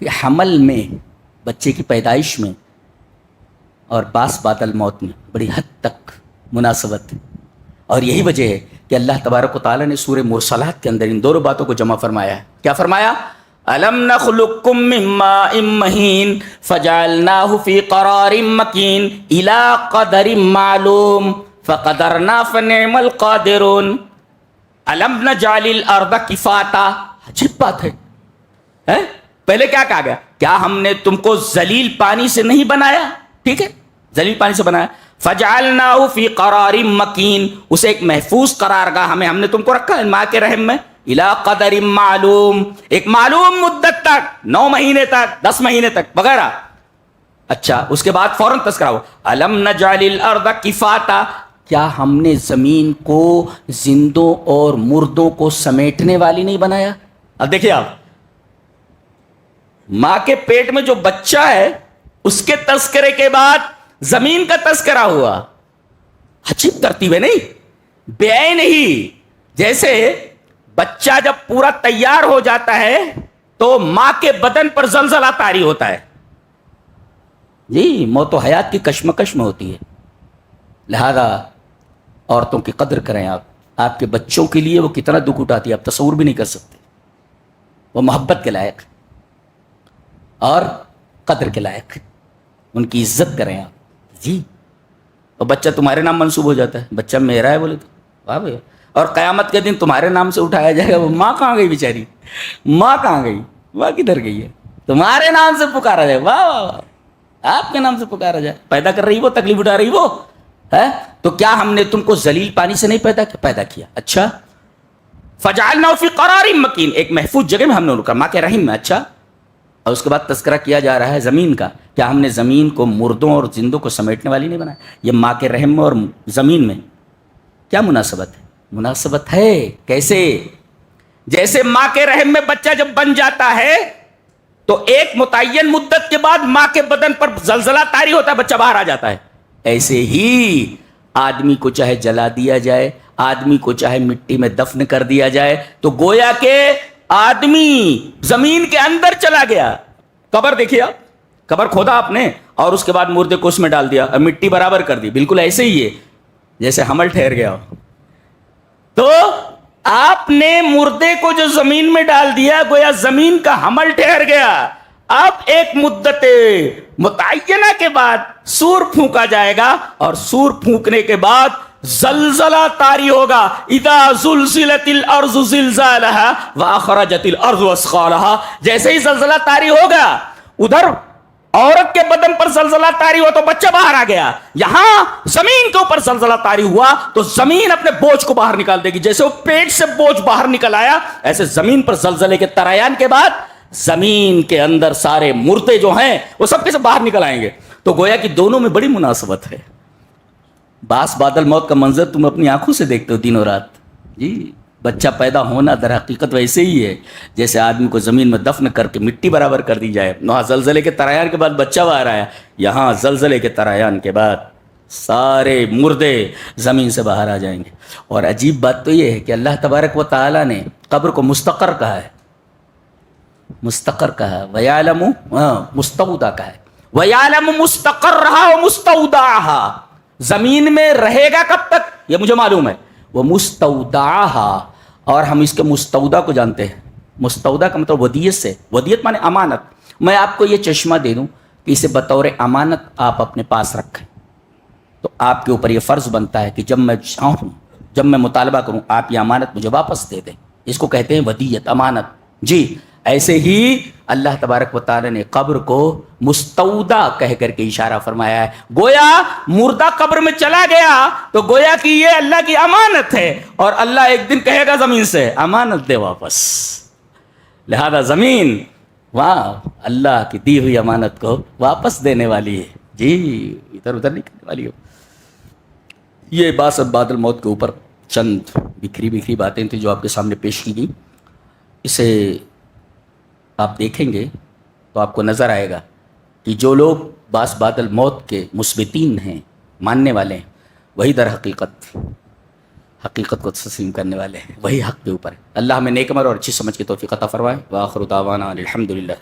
کہ حمل میں، بچے کی پیدائش میں اور باس بعد الموت میں بڑی حد تک مناسبت ہے. اور یہی وجہ ہے کہ اللہ تبارک و تعالیٰ نے سورہ مرسلات کے اندر ان دونوں باتوں کو جمع فرمایا ہے. کیا فرمایا؟ أَلَمْ نَخْلُقكُّم مِّن مَّاءٍ مَّهِينٍ فَجَعَلْنَاهُ فِي قَرَارٍ مَّكِينٍ إِلَىٰ قَدَرٍ مَّعْلُومٍ فَقَدَرْنَا فَنِعْمَ الْقَادِرُونَ. أَلَمْ نَجْعَلِ الْأَرْضَ كِفَاتًا، عجیب بات ہے. پہلے کیا کہا گیا؟ کیا ہم نے تم کو ذلیل پانی سے نہیں بنایا؟ ٹھیک ہے، ذلیل پانی سے بنایا. فَجَعَلْنَاهُ فِي قَرَارٍ مَّكِينٍ، اسے ایک محفوظ قرارگاہ ہم نے تم کو رکھا ہے ماں کے رحم میں. إِلَىٰ قَدَرٍ معلوم، ایک معلوم مدت تک، 9 مہینے تک، 10 مہینے تک وغیرہ. اچھا اس کے بعد فوراً تذکرہ ہو، أَلَمْ نَجْعَلِ الْأَرْضَ كِفَاتًا، کیا ہم نے زمین کو زندوں اور مردوں کو سمیٹنے والی نہیں بنایا؟ اب دیکھیے آپ، ماں کے پیٹ میں جو بچہ ہے اس کے تذکرے کے بعد زمین کا تذکرہ ہوا. عجیب ترتیب ہے نہیں؟ بے نہیں. جیسے بچہ جب پورا تیار ہو جاتا ہے تو ماں کے بدن پر زلزلہ طاری ہوتا ہے. جی موت و حیات کی کشمکش میں ہوتی ہے. لہذا عورتوں کی قدر کریں. آپ کے بچوں کے لیے وہ کتنا دکھ اٹھاتی ہے آپ تصور بھی نہیں کر سکتے. وہ محبت کے لائق اور قدر کے لائق، ان کی عزت کریں آپ. جی اور بچہ تمہارے نام منسوب ہو جاتا ہے، بچہ میرا ہے بولے تو واہ بھائی. اور قیامت کے دن تمہارے نام سے اٹھایا جائے گا. وہ ماں کہاں گئی بیچاری؟ ماں کہاں گئی؟ ماں کدھر گئی ہے؟ تمہارے نام سے پکارا جائے. واہ واہ واہ، آپ کے نام سے پکارا جائے. پیدا کر رہی وہ، تکلیف اٹھا رہی وہ ہے. تو کیا ہم نے تم کو ذلیل پانی سے نہیں پیدا کیا؟ اچھا فجعلناہ فی قرار مکین، ایک محفوظ جگہ میں ہم نے رکھا، ماں کے رحم میں. اچھا اور اس کے بعد تذکرہ کیا جا رہا ہے زمین کا. کیا ہم نے زمین کو مردوں اور زندوں کو سمیٹنے والی نہیں بنایا؟ یہ ماں کے رحم میں اور زمین میں کیا مناسبت ہے؟ مناسبت ہے. کیسے؟ جیسے ماں کے رحم میں بچہ جب بن جاتا ہے تو ایک متعین مدت کے بعد ماں کے بدن پر زلزلہ طاری ہوتا ہے، بچہ باہر آ جاتا ہے. ایسے ہی آدمی کو چاہے جلا دیا جائے، آدمی کو چاہے مٹی میں دفن کر دیا جائے، تو گویا کہ آدمی زمین کے اندر چلا گیا. قبر دیکھیے آپ، قبر کھودا آپ نے اور اس کے بعد مردے کو اس میں ڈال دیا اور مٹی برابر کر دی. بالکل ایسے ہی ہے جیسے حمل ٹھہر گیا ہو. تو آپ نے مردے کو جو زمین میں ڈال دیا، گویا زمین کا حمل ٹھہر گیا. اب ایک مدت متعینہ کے بعد سور پھونکا جائے گا اور سور پھونکنے کے بعد زلزلہ طاری ہوگا. اذا زلزلت الارض زلزالها واخرجت الارض اثقالها. جیسے ہی زلزلہ طاری ہوگا، ادھر عورت کے بدن پر زلزلہ طاری ہوا تو بچہ باہر آ گیا، یہاں زمین کے اوپر زلزلہ طاری ہوا تو زمین اپنے بوجھ کو باہر نکال دے گی. جیسے وہ پیٹ سے بوجھ باہر نکل آیا، ایسے زمین پر زلزلے کے ترایان کے بعد زمین کے اندر سارے مردے جو ہیں وہ سب کے سب باہر نکل آئیں گے. تو گویا کہ دونوں میں بڑی مناسبت ہے. باس بادل موت کا منظر تم اپنی آنکھوں سے دیکھتے ہو دنوں رات. جی بچہ پیدا ہونا در حقیقت ویسے ہی ہے جیسے آدمی کو زمین میں دفن کر کے مٹی برابر کر دی جائے. وہاں زلزلے کے ترایان کے بعد بچہ باہر آیا، یہاں زلزلے کے ترایان کے بعد سارے مردے زمین سے باہر آ جائیں گے. اور عجیب بات تو یہ ہے کہ اللہ تبارک و تعالیٰ نے قبر کو مستقر کہا ہے، مستقر کہا ہے، وَيَعْلَمُ مستودع کہا ہے. وَيَعْلَمُ مُسْتَقَرَّهَا وَمُسْتَوْدَعَهَا، زمین میں رہے گا کب تک یہ مجھے معلوم ہے. وہ مستودعها، اور ہم اس کے مستودع کو جانتے ہیں. مستودع کا مطلب ودیت سے، ودیت مانے امانت. میں آپ کو یہ چشمہ دے دوں کہ اسے بطور امانت آپ اپنے پاس رکھیں، تو آپ کے اوپر یہ فرض بنتا ہے کہ جب میں چاہوں، جب میں مطالبہ کروں، آپ یہ امانت مجھے واپس دے دیں. اس کو کہتے ہیں ودیت، امانت. جی ایسے ہی اللہ تبارک و تعالی نے قبر کو مستودع کہہ کر کے اشارہ فرمایا ہے. گویا مردہ قبر میں چلا گیا تو گویا کہ یہ اللہ کی امانت ہے، اور اللہ ایک دن کہے گا زمین سے امانت دے واپس. لہذا زمین واہ اللہ کی دی ہوئی امانت کو واپس دینے والی ہے. جی ادھر ادھر نہیں کرنے والی ہو. یہ بات بعد الموت کے اوپر چند بکھری بکھری باتیں تھیں جو آپ کے سامنے پیش کی گئی. اسے آپ دیکھیں گے تو آپ کو نظر آئے گا کہ جو لوگ باس بعد الموت کے مثبتین ہیں، ماننے والے ہیں، وہی در حقیقت کو تسلیم کرنے والے ہیں، وہی حق کے اوپر ہے. اللہ ہمیں نیک عمل اور اچھی سمجھ کی توفیق عطا فرمائے. وآخر دعوانا الحمدللہ.